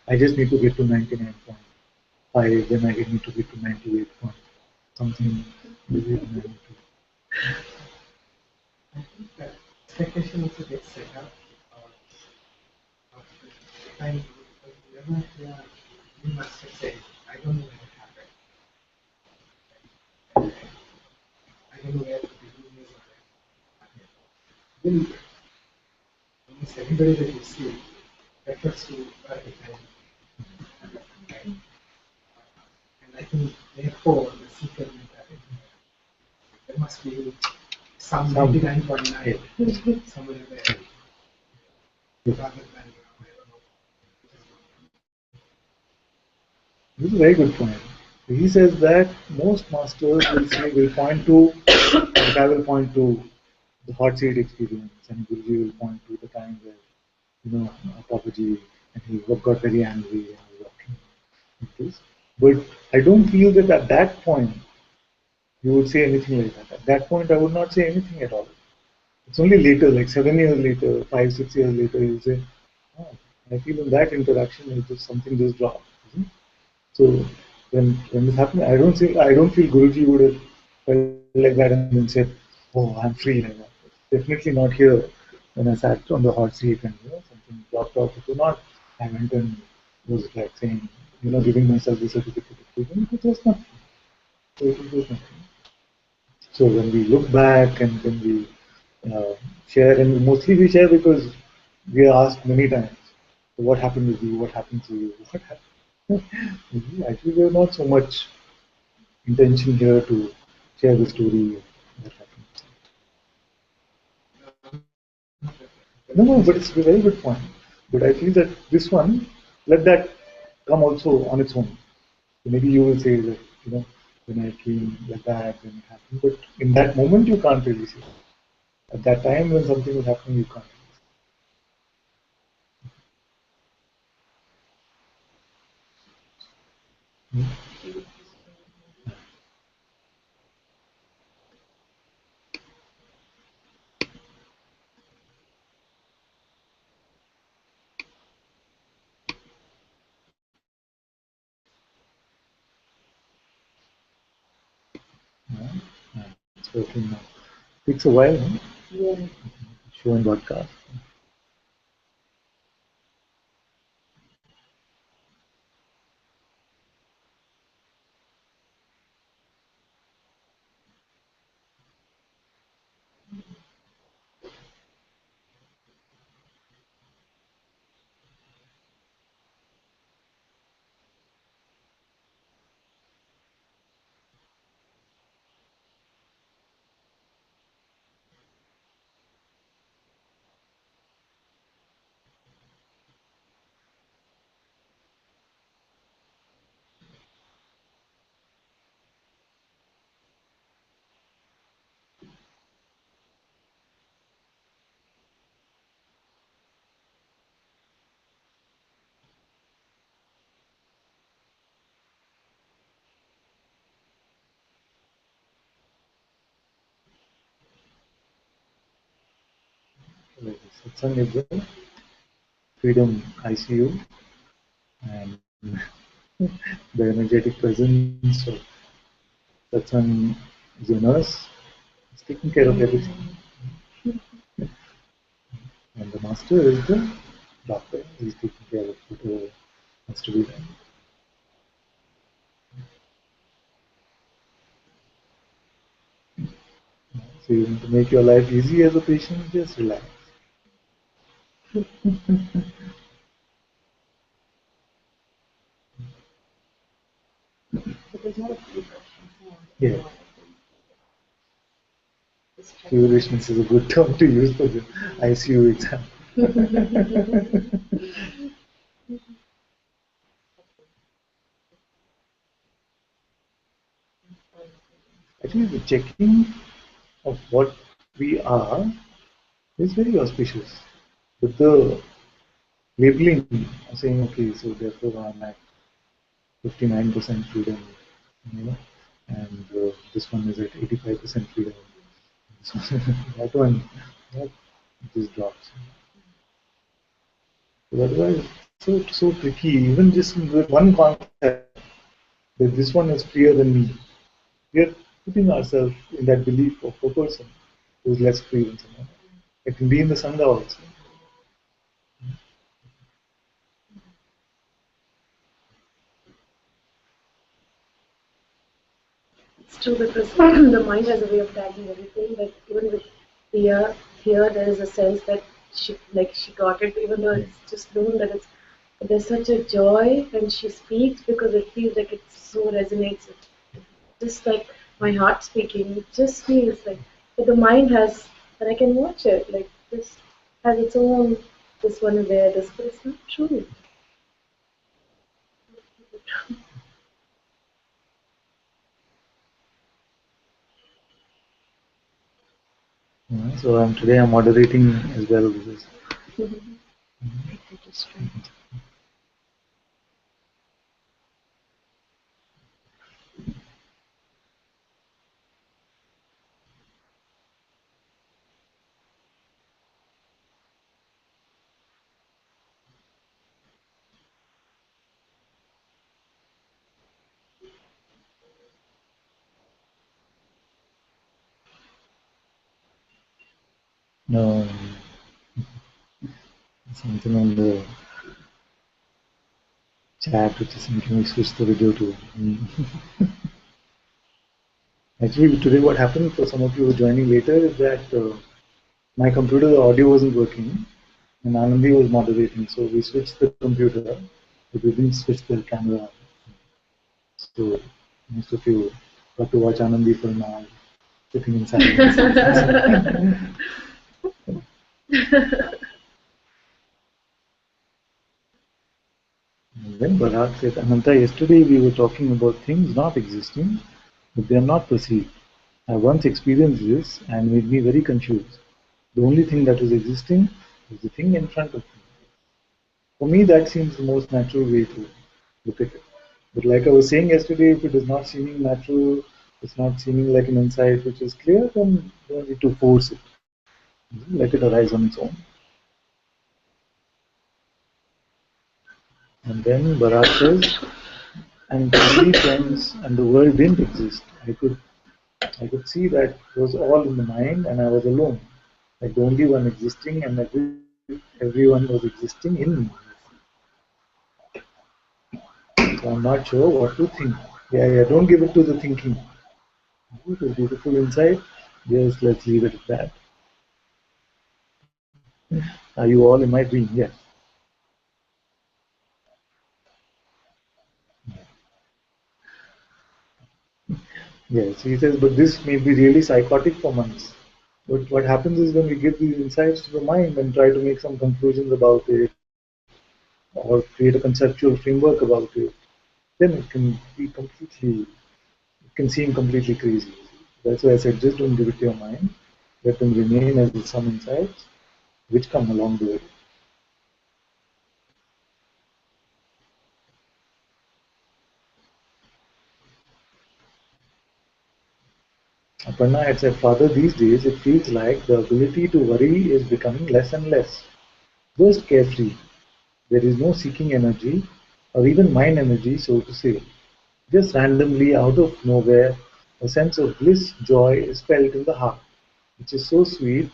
I just need to get to 99.5, then I need to get to 98 point something. I think that expectation also gets set up. And whenever you must have said, I don't know when it happened. I don't know where the beginning is or when. Then almost everybody that you see refers to a define. think therefore the seeker mentality. There must be some 99.9 somewhere there. Rather than, This is a very good point. He says that most masters will point to, like I will point to the hot seat experience, and Guruji will point to the time where, Papaji, and he got very angry and was walking like this. But I don't feel that at that point you would say anything like that. At that point, I would not say anything at all. It's only later, like 7 years later, 5, 6 years later, you say, oh, I feel in that interaction, it just something just dropped. So when this happened, I don't feel Guruji would have felt like that and then said, "Oh, I'm free like that." Definitely not here. When I sat on the hot seat and something dropped off, it was not. I went and was like saying, giving myself the certificate of freedom. It was nothing. So it was nothing. So when we look back and when we share, and mostly we share because we are asked many times, so what happened with you? What happened to you? What happened? Actually, there's not so much intention here to share the story that happened. No, but it's a very good point. But I feel that this one, let that come also on its own. So maybe you will say that, when I came like that, when it happened. But in that moment, you can't really say. At that time, when something was happening, you can't. Hmm? Yeah. Yeah. It's working now. Takes a while, huh? Yeah. Show and broadcast. Like Satsang is the freedom ICU and the energetic presence of Satsang is a nurse. It's taking care of everything. And the master is the doctor. He's taking care of whatever has to be done. So you want to make your life easy as a patient, just relax. Yeah. Foolishness is a good term to use for the ICU exam. I think the checking of what we are is very auspicious. But the labeling, saying, okay, so therefore I'm at 59% freedom, and this one is at 85% freedom. So that one, that just drops. So otherwise, so tricky. Even just with one concept that this one is freer than me, we are putting ourselves in that belief of a person who is less free than someone. It can be in the Sangha also. It's true because the mind has a way of tagging everything. Like even with here there is a sense that she got it, even though it's just known that it's But there's such a joy when she speaks because it feels like it so resonates with just like my heart speaking. It just feels like, but the mind has, and I can watch it, like this has its own, this one is there, this, but it's not true. So today I'm moderating as well. No, something on the chat which is making me switch the video to. Actually, today what happened for some of you who are joining later is that my computer, the audio wasn't working, and Anandi was moderating, so we switched the computer, but we didn't switch the camera. So most of you got to watch Anandi for an hour, sitting in silence. Then Bharat said, Ananta, yesterday we were talking about things not existing, but they are not perceived. I once experienced this and made me very confused. The only thing that is existing is the thing in front of me. For me, that seems the most natural way to look at it. But like I was saying yesterday, if it is not seeming natural, it's not seeming like an insight which is clear, then you don't need to force it. Let it arise on its own. And then Bharat says, and family, friends, and the world didn't exist. I could see that it was all in the mind, and I was alone, like the only one existing, and everyone was existing in me. So I'm not sure what to think. Yeah, don't give it to the thinking. It was beautiful insight. Yes, let's leave it at that. Are you all in my dream? Yes. Yes, he says, but this may be really psychotic for months. But what happens is when we give these insights to the mind and try to make some conclusions about it or create a conceptual framework about it, then it can be it can seem completely crazy. That's why I said just don't give it to your mind. Let them remain as some insights which come along the way. Aparna had said, Father, these days it feels like the ability to worry is becoming less and less. Just carefree. There is no seeking energy or even mind energy, so to say. Just randomly out of nowhere, a sense of bliss, joy is felt in the heart, which is so sweet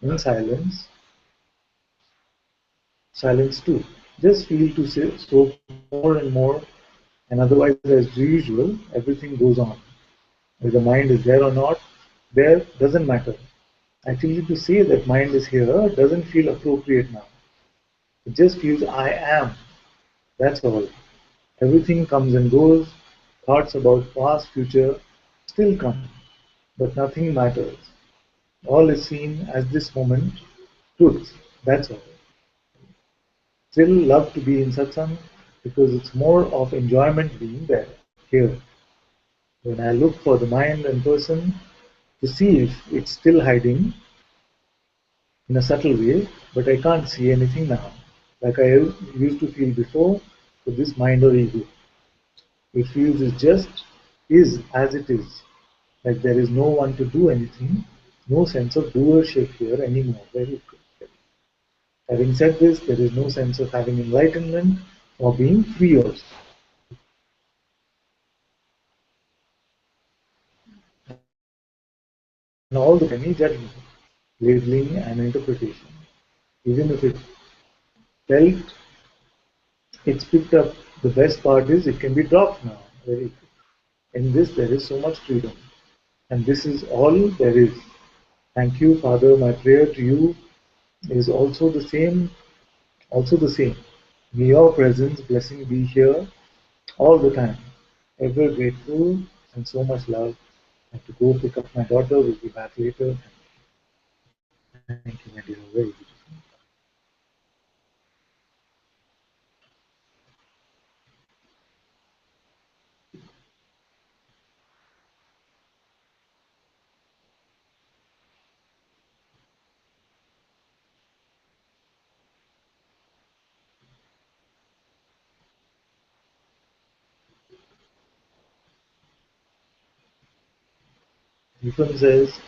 in silence. Silence too. Just feel to soak more and more, and otherwise, as usual, everything goes on. Whether the mind is there or not, there doesn't matter. Actually, to say that mind is here doesn't feel appropriate now. It just feels I am. That's all. Everything comes and goes. Thoughts about past, future still come, but nothing matters. All is seen as this moment, truth. That's all. Still love to be in satsang because it's more of enjoyment being there, here. When I look for the mind and person to see if it's still hiding in a subtle way, but I can't see anything now, like I used to feel before with this mind or ego. It feels it just is as it is, like there is no one to do anything, no sense of doership here anymore. Very good. Having said this, there is no sense of having enlightenment or being free also. And all the any judgment, labeling and interpretation, even if it felt it's picked up, the best part is it can be dropped now. Very good. In this there is so much freedom. And this is all there is. Thank you, Father. My prayer to you is also the same. May your presence, blessing be here all the time. Ever grateful and so much love. I have to go pick up my daughter. We'll be back later. Thank you, my dear. Very beautiful. Ethan says,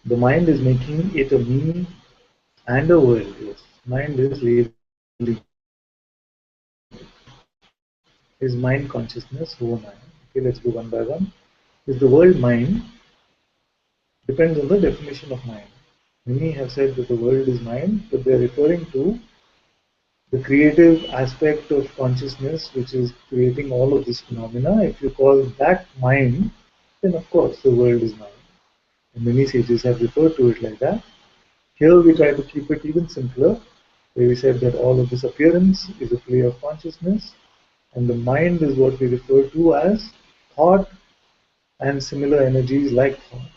the mind is making it a me and a world. Yes. Mind is labeling. Is mind consciousness, who am I? Okay, let's go one by one. Is the world mind? Depends on the definition of mind. Many have said that the world is mind, but they're referring to the creative aspect of consciousness which is creating all of this phenomena. If you call that mind, then of course the world is mind. And many sages have referred to it like that. Here we try to keep it even simpler, where we said that all of this appearance is a play of consciousness, and the mind is what we refer to as thought and similar energies like thought.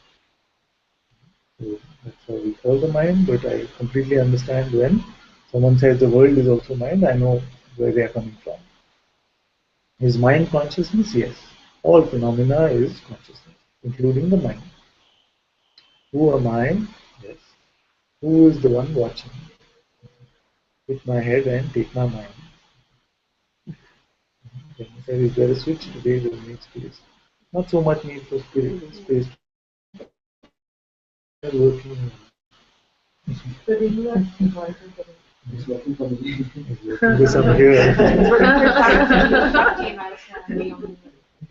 So that's how we call the mind, but I completely understand when someone says the world is also mind, I know where they are coming from. Is mind consciousness? Yes. All phenomena is consciousness, including the mind. Who am I? Yes. Who is the one watching? Hit my head and take my mind. Then he said, is there a switch? Today will need space. Not so much need for space. Working. It's working for me. It's working for some here.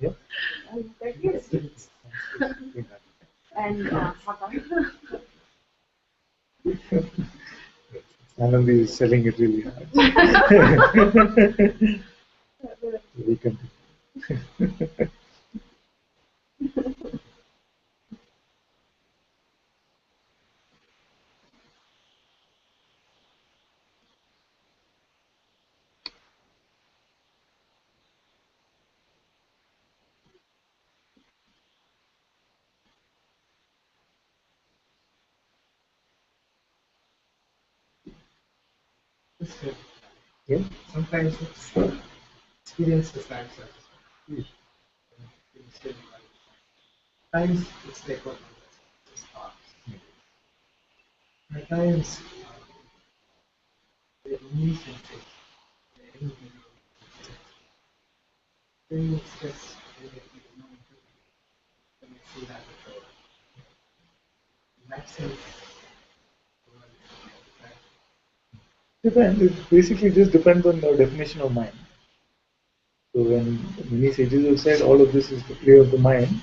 Yeah. And Ananda is selling it really hard. We continue. Yeah. Sometimes it's experiences that satisfy. Sometimes it's like what it's thoughts. At times the new sensation, the new things just when you see that before. In that sense, Depends. It basically just depends on the definition of mind. So when many sages have said all of this is the play of the mind,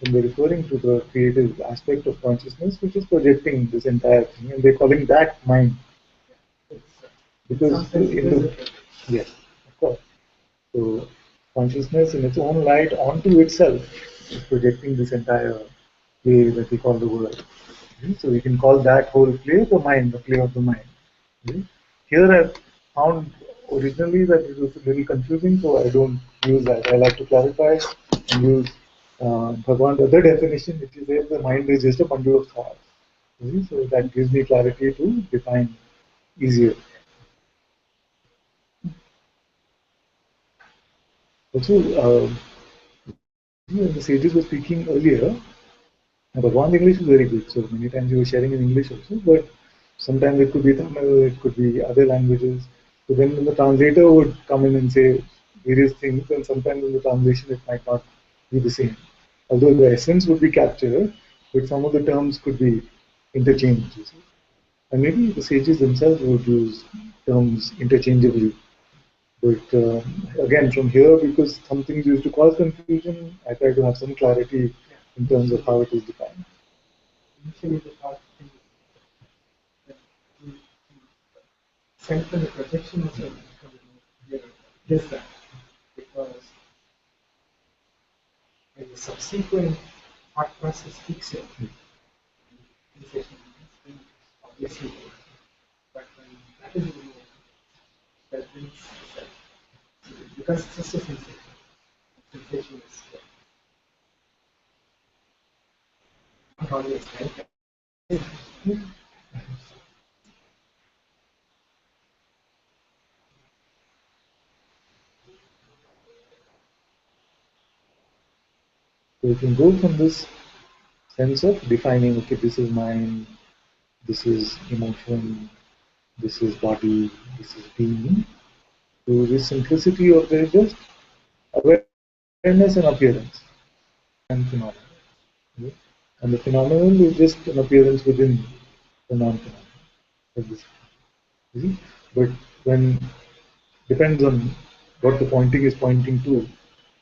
then they're referring to the creative aspect of consciousness which is projecting this entire thing, and they're calling that mind. Because in the, yes, of course. So consciousness in its own light onto itself is projecting this entire play that we call the world. So we can call that whole play the mind, the play of the mind. Here I found originally that it was a little confusing, so I don't use that. I like to clarify and use Bhagwan's other definition, which is that the mind is just a bundle of thoughts. So that gives me clarity to define easier. Also, when the sages were speaking earlier, Bhagwan's English is very good, so many times he was sharing in English also, but sometimes it could be Tamil, it could be other languages. So then the translator would come in and say various things, and sometimes in the translation it might not be the same. Although the essence would be captured, but some of the terms could be interchanged. And maybe the sages themselves would use terms interchangeably. But again, from here, because some things used to cause confusion, I try to have some clarity in terms of how it is defined. initially the thought thing that self and the projection also become clearer. Just that. Because when the subsequent thought process kicks in, sensation is obviously there. But when that is removed, that brings the self. So because it's just a sensation. Sensation is not always right. So you can go from this sense of defining, okay, this is mind, this is emotion, this is body, this is being, to the simplicity of there is just awareness and appearance and phenomena. Okay? And the phenomenon is just an appearance within the non-phenomenon. Like this. You see? But when depends on what the pointing is pointing to,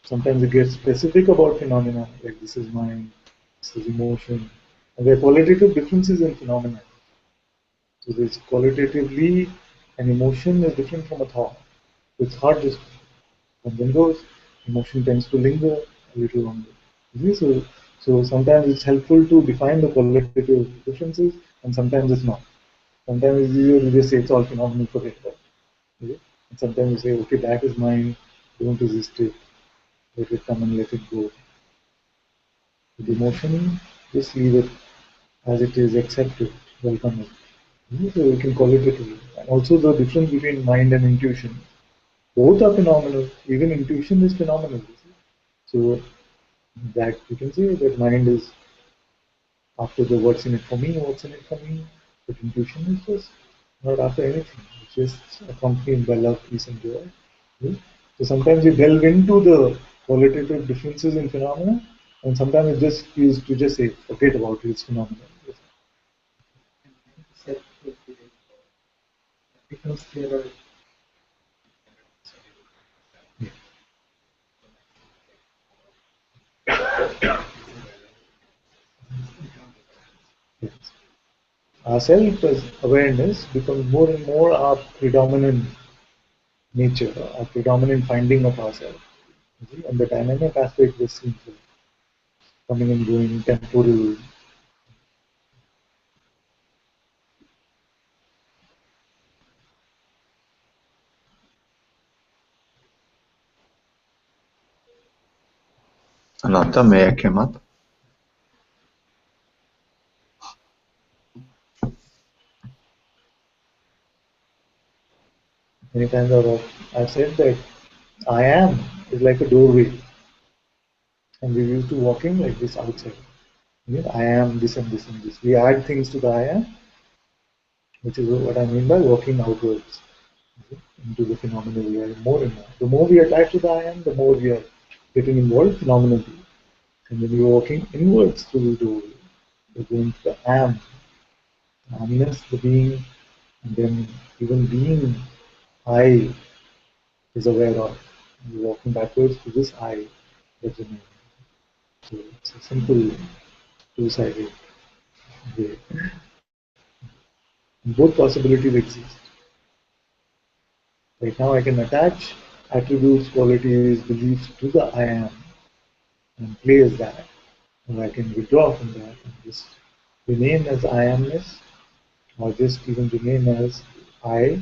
sometimes it gets specific about phenomena, like this is mind, this is emotion, and there are qualitative differences in phenomena. So there's qualitatively an emotion is different from a thought. It's hard just comes and goes. Emotion tends to linger a little longer. You see? So sometimes it's helpful to define the qualitative differences, and sometimes it's not. Sometimes it's easier to just say it's all phenomenal, forget about it. Okay? And sometimes you say, okay, that is mine, don't resist it, let it come and let it go. With emotion, just leave it as it is, accept it, welcome it. So we can call it literally. And also the difference between mind and intuition. Both are phenomenal. Even intuition is phenomenal. So that you can say that mind is after the what's in it for me, what's in it for me. But intuition is just not after anything. It's just accompanied by love, peace, and joy. Okay? So sometimes you delve into the qualitative differences in phenomena, and sometimes it just feels to just say, forget about it, it's phenomenal. Self will be becomes clearer. Yes. Our self-awareness becomes more and more our predominant nature, our predominant finding of ourselves. And the dynamic aspect just seems like coming and going, temporal. Ananta, may I come up? Many times I've said that I am is like a doorway, and we used to walking like this outside. I am this and this and this. We add things to the I am, which is what I mean by walking outwards into the phenomenal world more and more. The more we attach to the I am, the more we are getting involved phenomenally. And when you're walking inwards through the doorway, you're going to the amness, the being, and then even being I is aware of. You're walking backwards to this I that remains. So it's a simple two-sided way. And both possibilities exist. Right now I can attach attributes, qualities, beliefs to the I am and play as that. Or I can withdraw from that and just remain as I amness, or just even remain as I,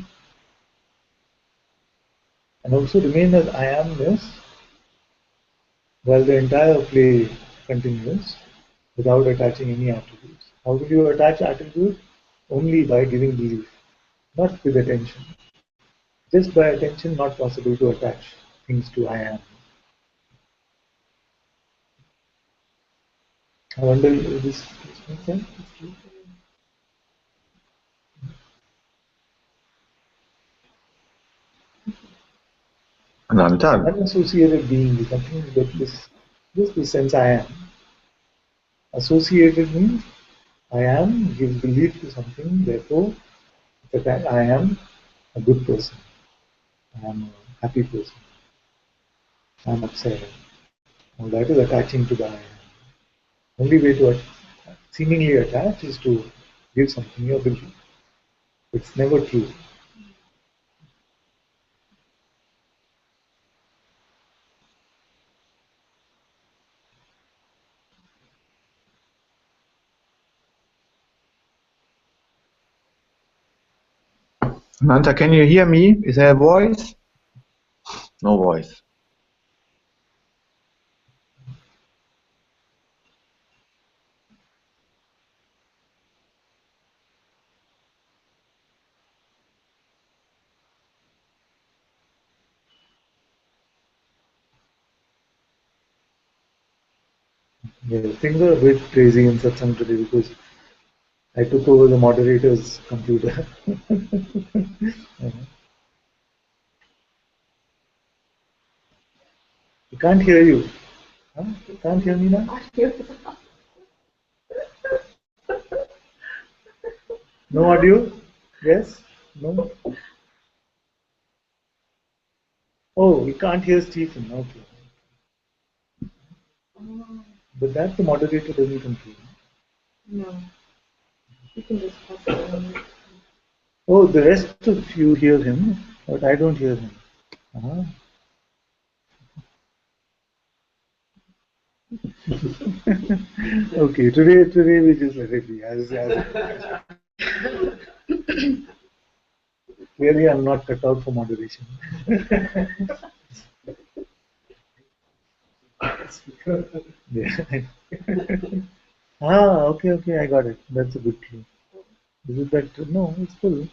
and also remain as I amness while the entire play continues without attaching any attributes. How will you attach attributes? Only by giving belief, not with attention. Just by attention, not possible to attach things to I am. I wonder if this makes sense? Ananta, Unassociated being is something that this just the sense I am. Associated means I am gives belief to something, therefore that I am a good person, I am a happy person, I am upset. All that is attaching to the I am. Only way to seemingly attach is to give something your belief. It's never true. Ananta, can you hear me? Is there a voice? No voice. Yeah, things are a bit crazy in Satsang today because I took over the moderator's computer. I can't hear you. Huh? You can't hear me now? No audio? Yes? No? Oh, we can't hear Stephen. Okay. But that the moderator doesn't control. No. You can just pass it on. Oh, the rest of you hear him, but I don't hear him. Uh-huh. Okay, today we just let it be as Clearly, I'm not cut out for moderation. Yeah. Okay, I got it. That's a good clue. Is it that? No, it's full.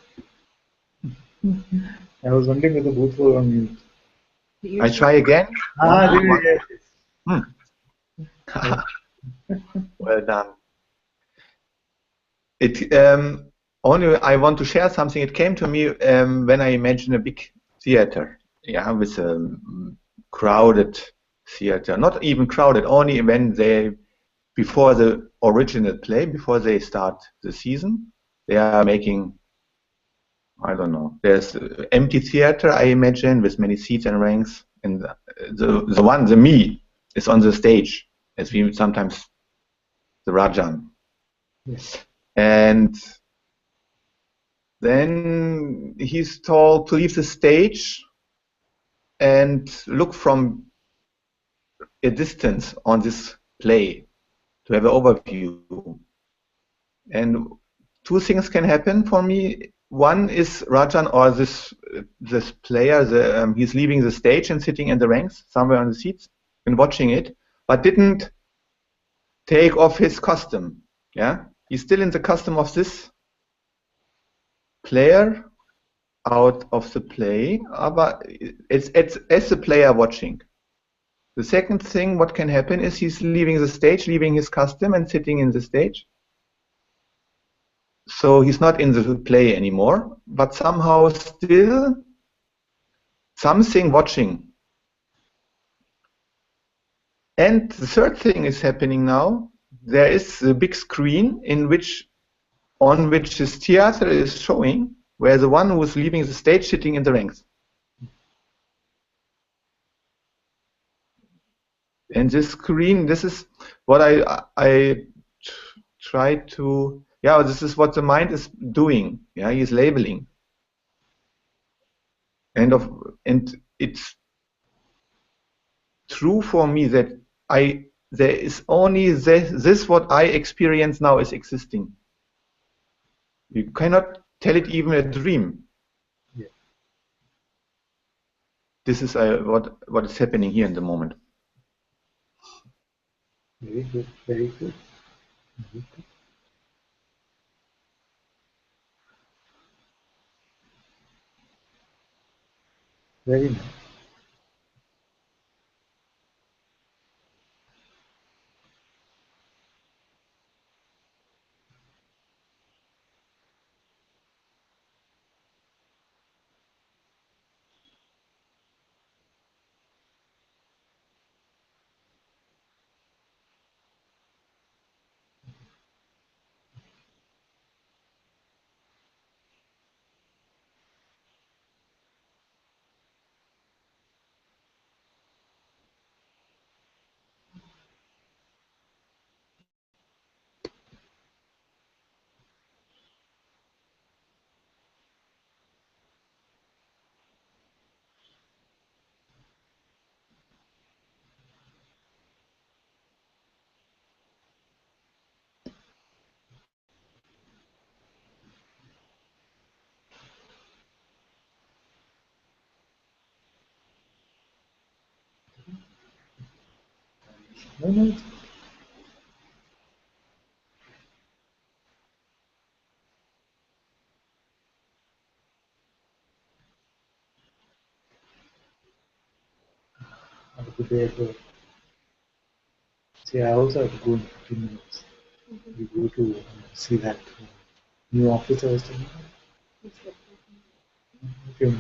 I was wondering whether both were on mute. I try again. Yes. Well done. It only I want to share something. It came to me when I imagined a big theater, yeah, with a crowded theater. Not even crowded, only when they before the original play, before they start the season, they are making. I don't know. There's empty theater, I imagine, with many seats and ranks, and the me is on the stage, as we sometimes the Rajan. Yes. And then he's told to leave the stage and look from a distance on this play to have an overview. And two things can happen for me. One is Rajan or this player, he's leaving the stage and sitting in the ranks somewhere on the seats and watching it, but didn't take off his costume. Yeah, he's still in the costume of this player out of the play, but it's as the player watching. The second thing, what can happen is he's leaving the stage, leaving his costume and sitting in the stage. So he's not in the play anymore, but somehow still something watching. And the third thing is happening now. There is a big screen on which this theater is showing, where the one who is leaving the stage sitting in the ranks. And this screen, this is what I try to, yeah, this is what the mind is doing. Yeah, he's labeling. And it's true for me that there is only this what I experience now is existing. You cannot tell it even a dream. Yeah. This is what is happening here in the moment. Very good. Very good. Very good. Very nice. No, no, it's have a good day at work. See, I also have to go in 15 minutes. We go to see that new office I was telling you. Okay.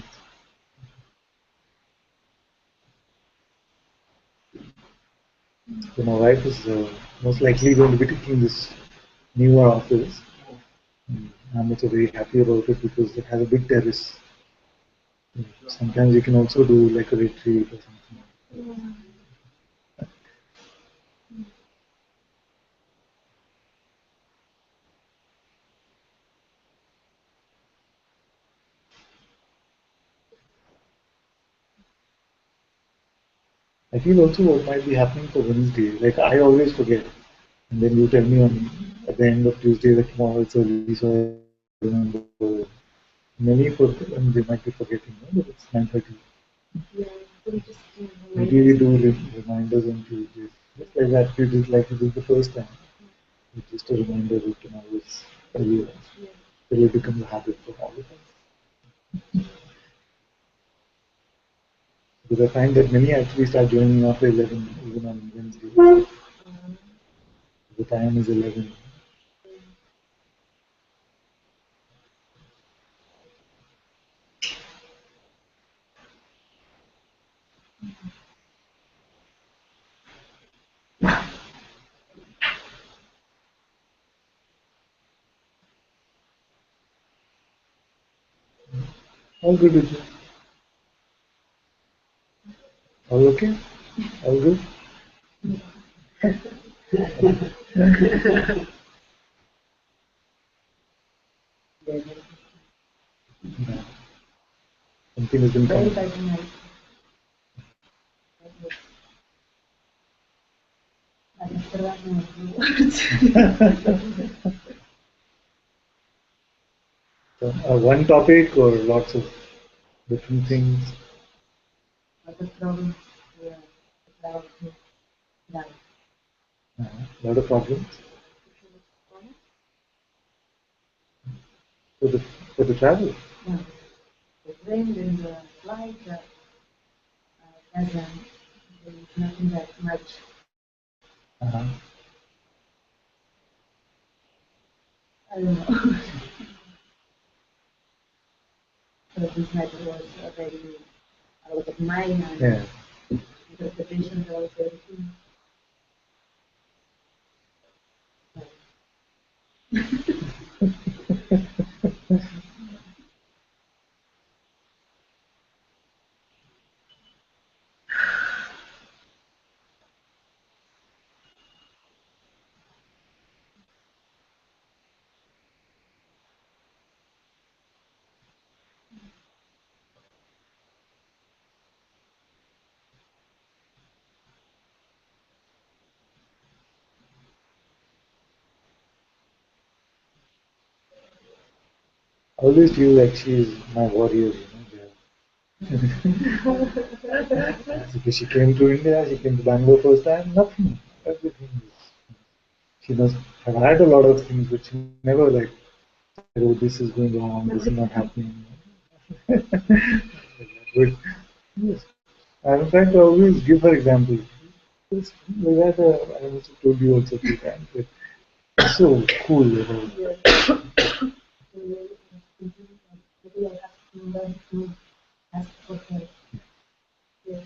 So my wife is most likely going to be taking this newer office. I'm also very happy about it because it has a big terrace. Sometimes you can also do like a retreat or something. I feel also what might be happening for Wednesday, like I always forget. And then you tell me on at the end of Tuesday that tomorrow it's early, so I remember. Many forget, and they might be forgetting, no? But it's 9:30. Yeah, we just Maybe we do reminders on Tuesdays. Just like that, we did like it is the first time. It's just a reminder that tomorrow is early. It will become a habit for all of us. Because I find that many actually start joining after 11, even on Wednesday. The time is 11. All good with you? All okay? All good? No. Something has been very coming. bad night. So, one topic or lots of different things? Lot of problems. Yeah. Lot of problems for the travel. Yeah. The train and the flight, Satsang, there is nothing that much. Uh-huh. I don't know. So this matter was very out of my hand. Yeah. Interpretations are also everything. I always feel like she is my warrior, because she came to India, she came to Bangalore first time, nothing. Everything is, she must have had a lot of things, but she never like, oh, this is going wrong, this is not happening. But yes, I'm trying to always give her examples. It's like that, I also told you also a few times, but it's so cool. Maybe I have to learn to ask for help. Yeah.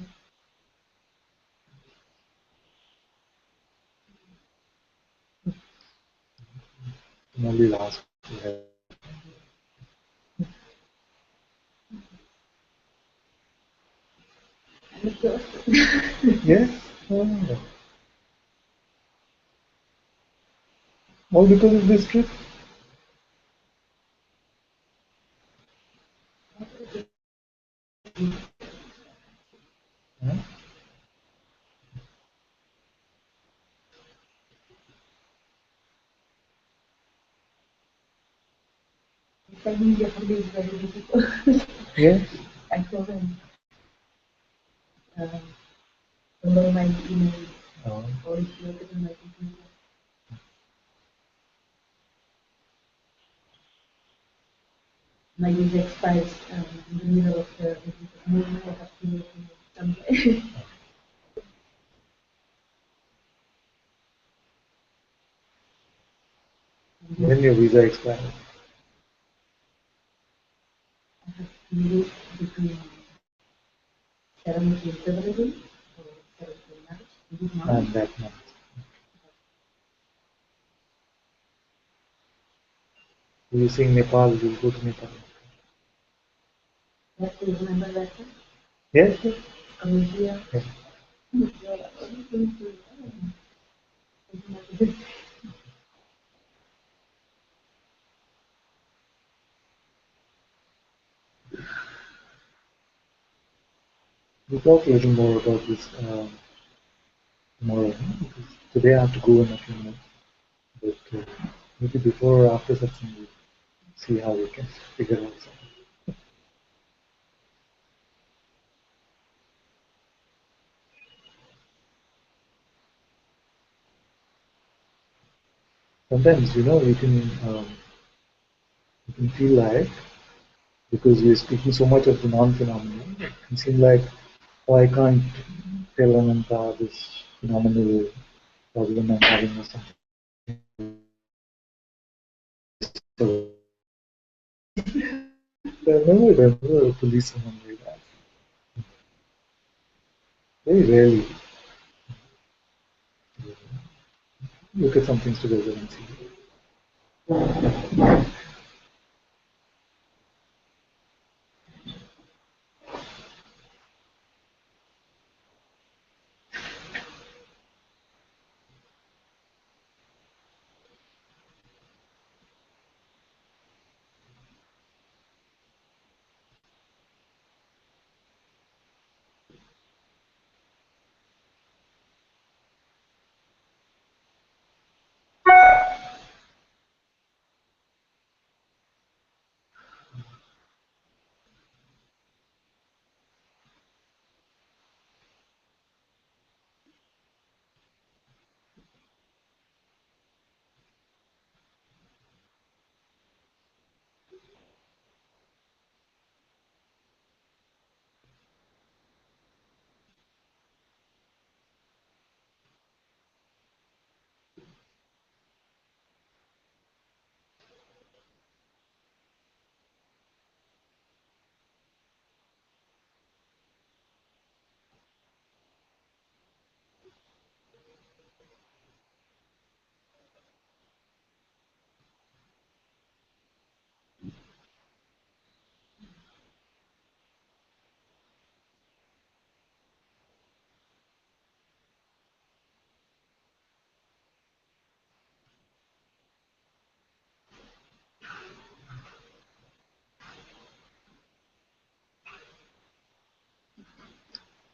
Only last. Yes. Oh. All because of this trip. Huh? Finding your hobby is very difficult. Yes. I told him, follow my email. Or if you look at them like my visa expires in the middle of the movement. I have to move somewhere. When your visa expires? I have to move between 17 February or 17 March. And that month. You saying Nepal, you'll go to Nepal. You have to remember that one. Yes, yes. Coming here. Yes. We'll talk a little more about this tomorrow. Because today I have to go in a few minutes. But maybe before or after Satsang, we'll see how we can figure out something. Sometimes, you can feel like, because we're speaking so much of the non-phenomenal, it can seem like, oh, I can't tell Ananta this phenomenal problem I'm having or something. So, I've never police someone like that. Very rarely. Look at some things together and see.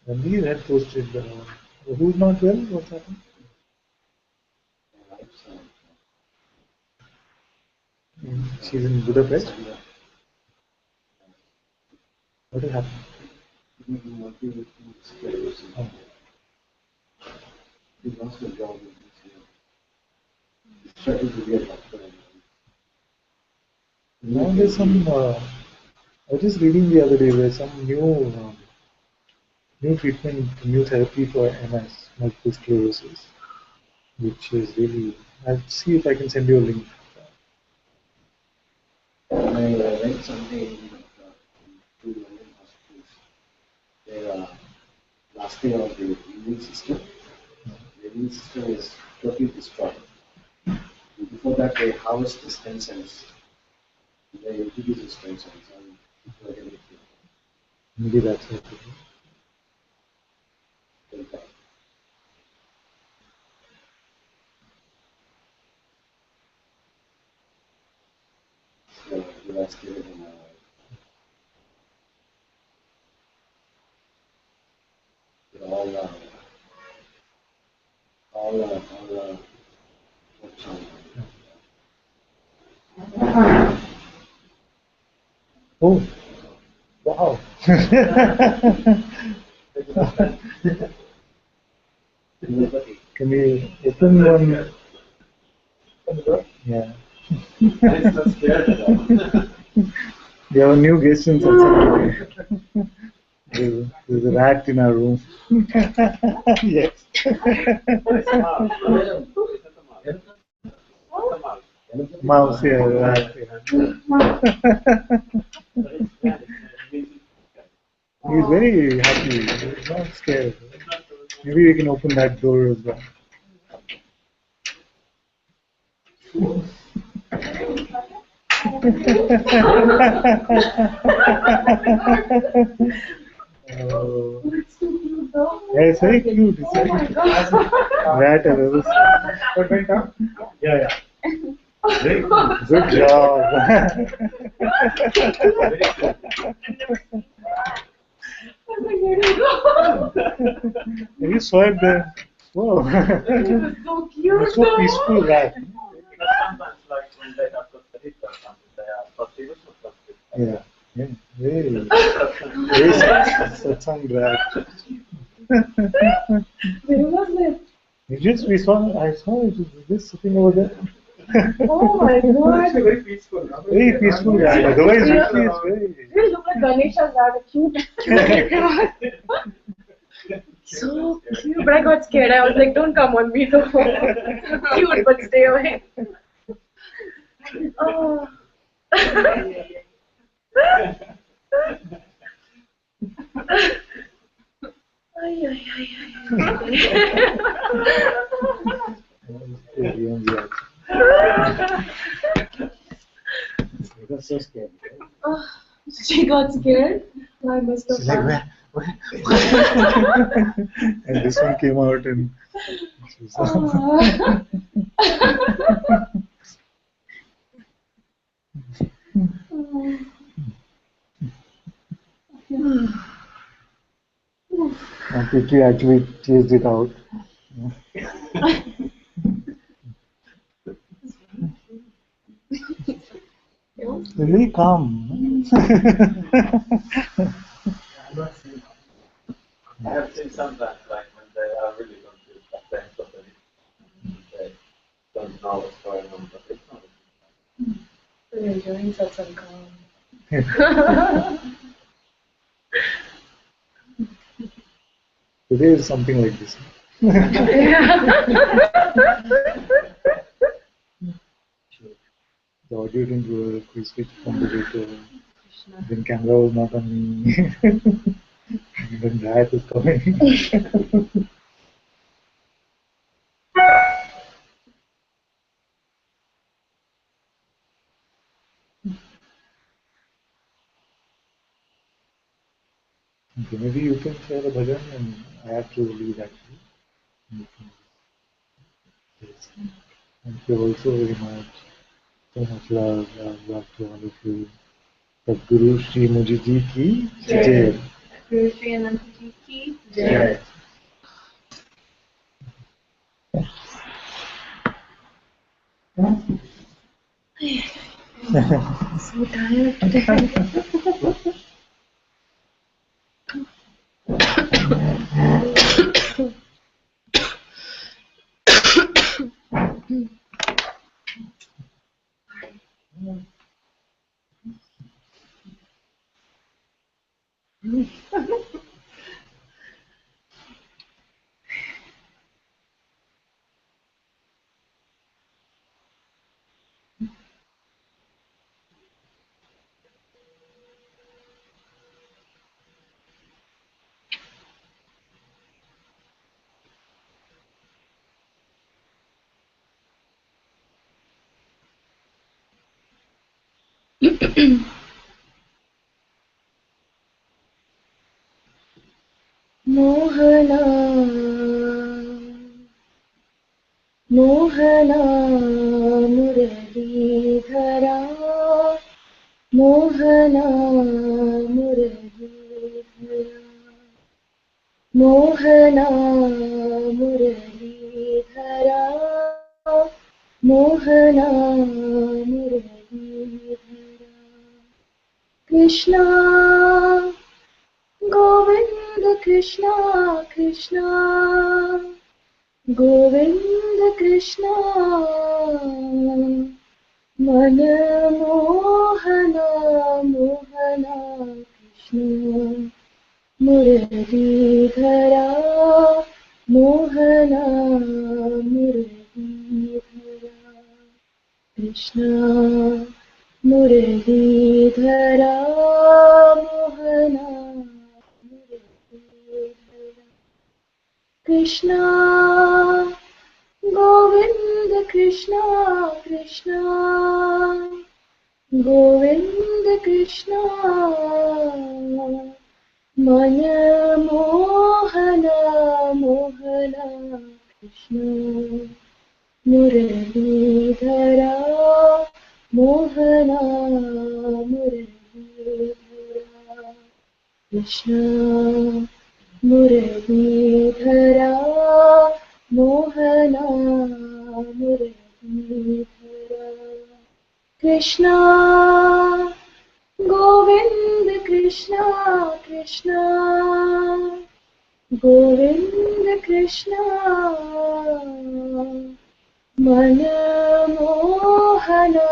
And these had posted, who's not well? What's happened? She's in Budapest. What has happened? Oh. He lost a job in this year. He struggled to get doctor. Now there's some. I was just reading the other day where some new treatment, new therapy for MS, multiple sclerosis, which is really. I'll see if I can send you a link. I read something to London hospitals. Their last day of the immune system. The immune system is totally destroyed. Before that, they harvest the stem cells. They introduce the stem cells and people are getting cured. Maybe that's it. So that's given all what's on. Oh, wow. Can we open one? Yeah. I'm so scared of that. We have a new guest in Satsang. There's a rat in our room. Yes. Mouse, yeah, rat. He's very happy. He's not scared. Maybe we can open that door as well. Yeah, it's very cute. It's very cute. Rat I've ever seen. What went up? Yeah, yeah. Good job. Have you saw it there? Whoa. It was so cute. It's so peaceful, rat. Sometimes, like when they have got the hit or something, they are positive. Yeah. Yeah. Very Satsang rat. Where was it? We saw. I saw it. Just sitting over there. Oh my god. Very peaceful. Very peaceful rat. Otherwise, usually it's very. You look like Ganesha's rat, cute. So cute, but I got scared. I was like, don't come on me though. Cute, but stay away. Oh. Ay, ay, ay, It was so scary. Right? Oh, she got scared. I must have. She's like, where? And this one came out and. And quickly actually chased it out. Really calm. I have seen sometimes, like when they are really confused, but they don't know what's going on, but it's not. We're enjoying Satsang calm. Today is something like this. The audio didn't work, we switched from the video, then camera was not on me, and then rat is coming. Okay, maybe you can share the bhajan and I have to leave actually. Yes. Thank you also very much. So much love to all of you. Sadhguru Shri Muji Ji ki Jai. Guru Shri Ananta Ji ki Jai. So tired today. Mohana, Mohana, Muralidhara, Mohana, Muralidhara, Mohana, Muralidhara, Mohana, Muralidhara, Krishna, Govinda Krishna, Krishna, Govind Krishna मन मोहना मोहना कृष्ण मुरलीधरा मोहना मुरलीधरा कृष्ण मुरलीधरा मोहना मुरलीधरा कृष्ण गोविंद कृष्ण कृष्ण गोविंद कृष्ण मन मोहना मोहना कृष्ण मुरलीधरा मोहना मुरलीधरा कृष्ण मुरलीधरा मोहना मुरलीधरा कृष्ण गोविंद कृष्ण कृष्ण गोविंद कृष्ण मन मोहना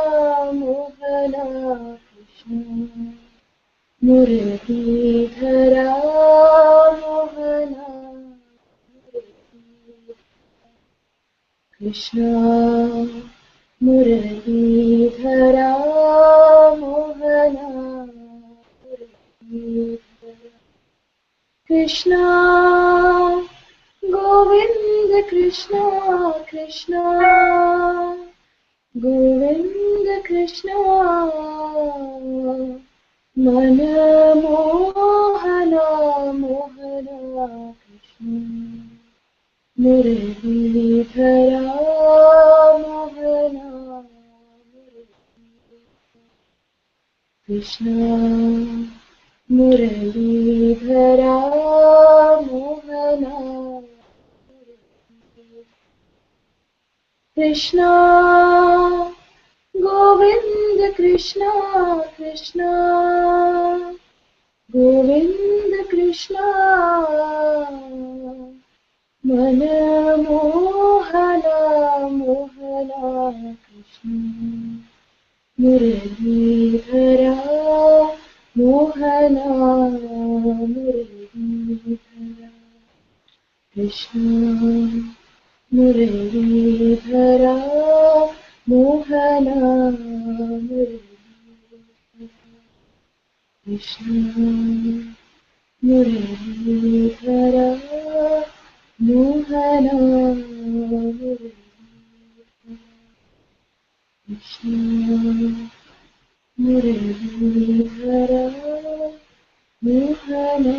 मोहना कृष्ण मुरलीधरा मोहना कृष्ण मुरलीधरा मोहना मुरलीधरा कृष्ण गोविंद कृष्ण कृष्ण गोविंद कृष्ण मन मोहना मोहना कृष्ण मुरलीधरा मोहना कृष्ण मुरलीधरा मोहना कृष्ण गोविंद कृष्ण कृष्ण गोविंद कृष्ण मन मोहना मोहना कृष्ण मुरलीधरा मोहना मुरलीधरा कृष्ण मुरलीधरा मोहना मुरलीधरा कृष्ण मुरलीधरा मोहना मुरलीधरा कृष्ण मुरलीधरा मोहना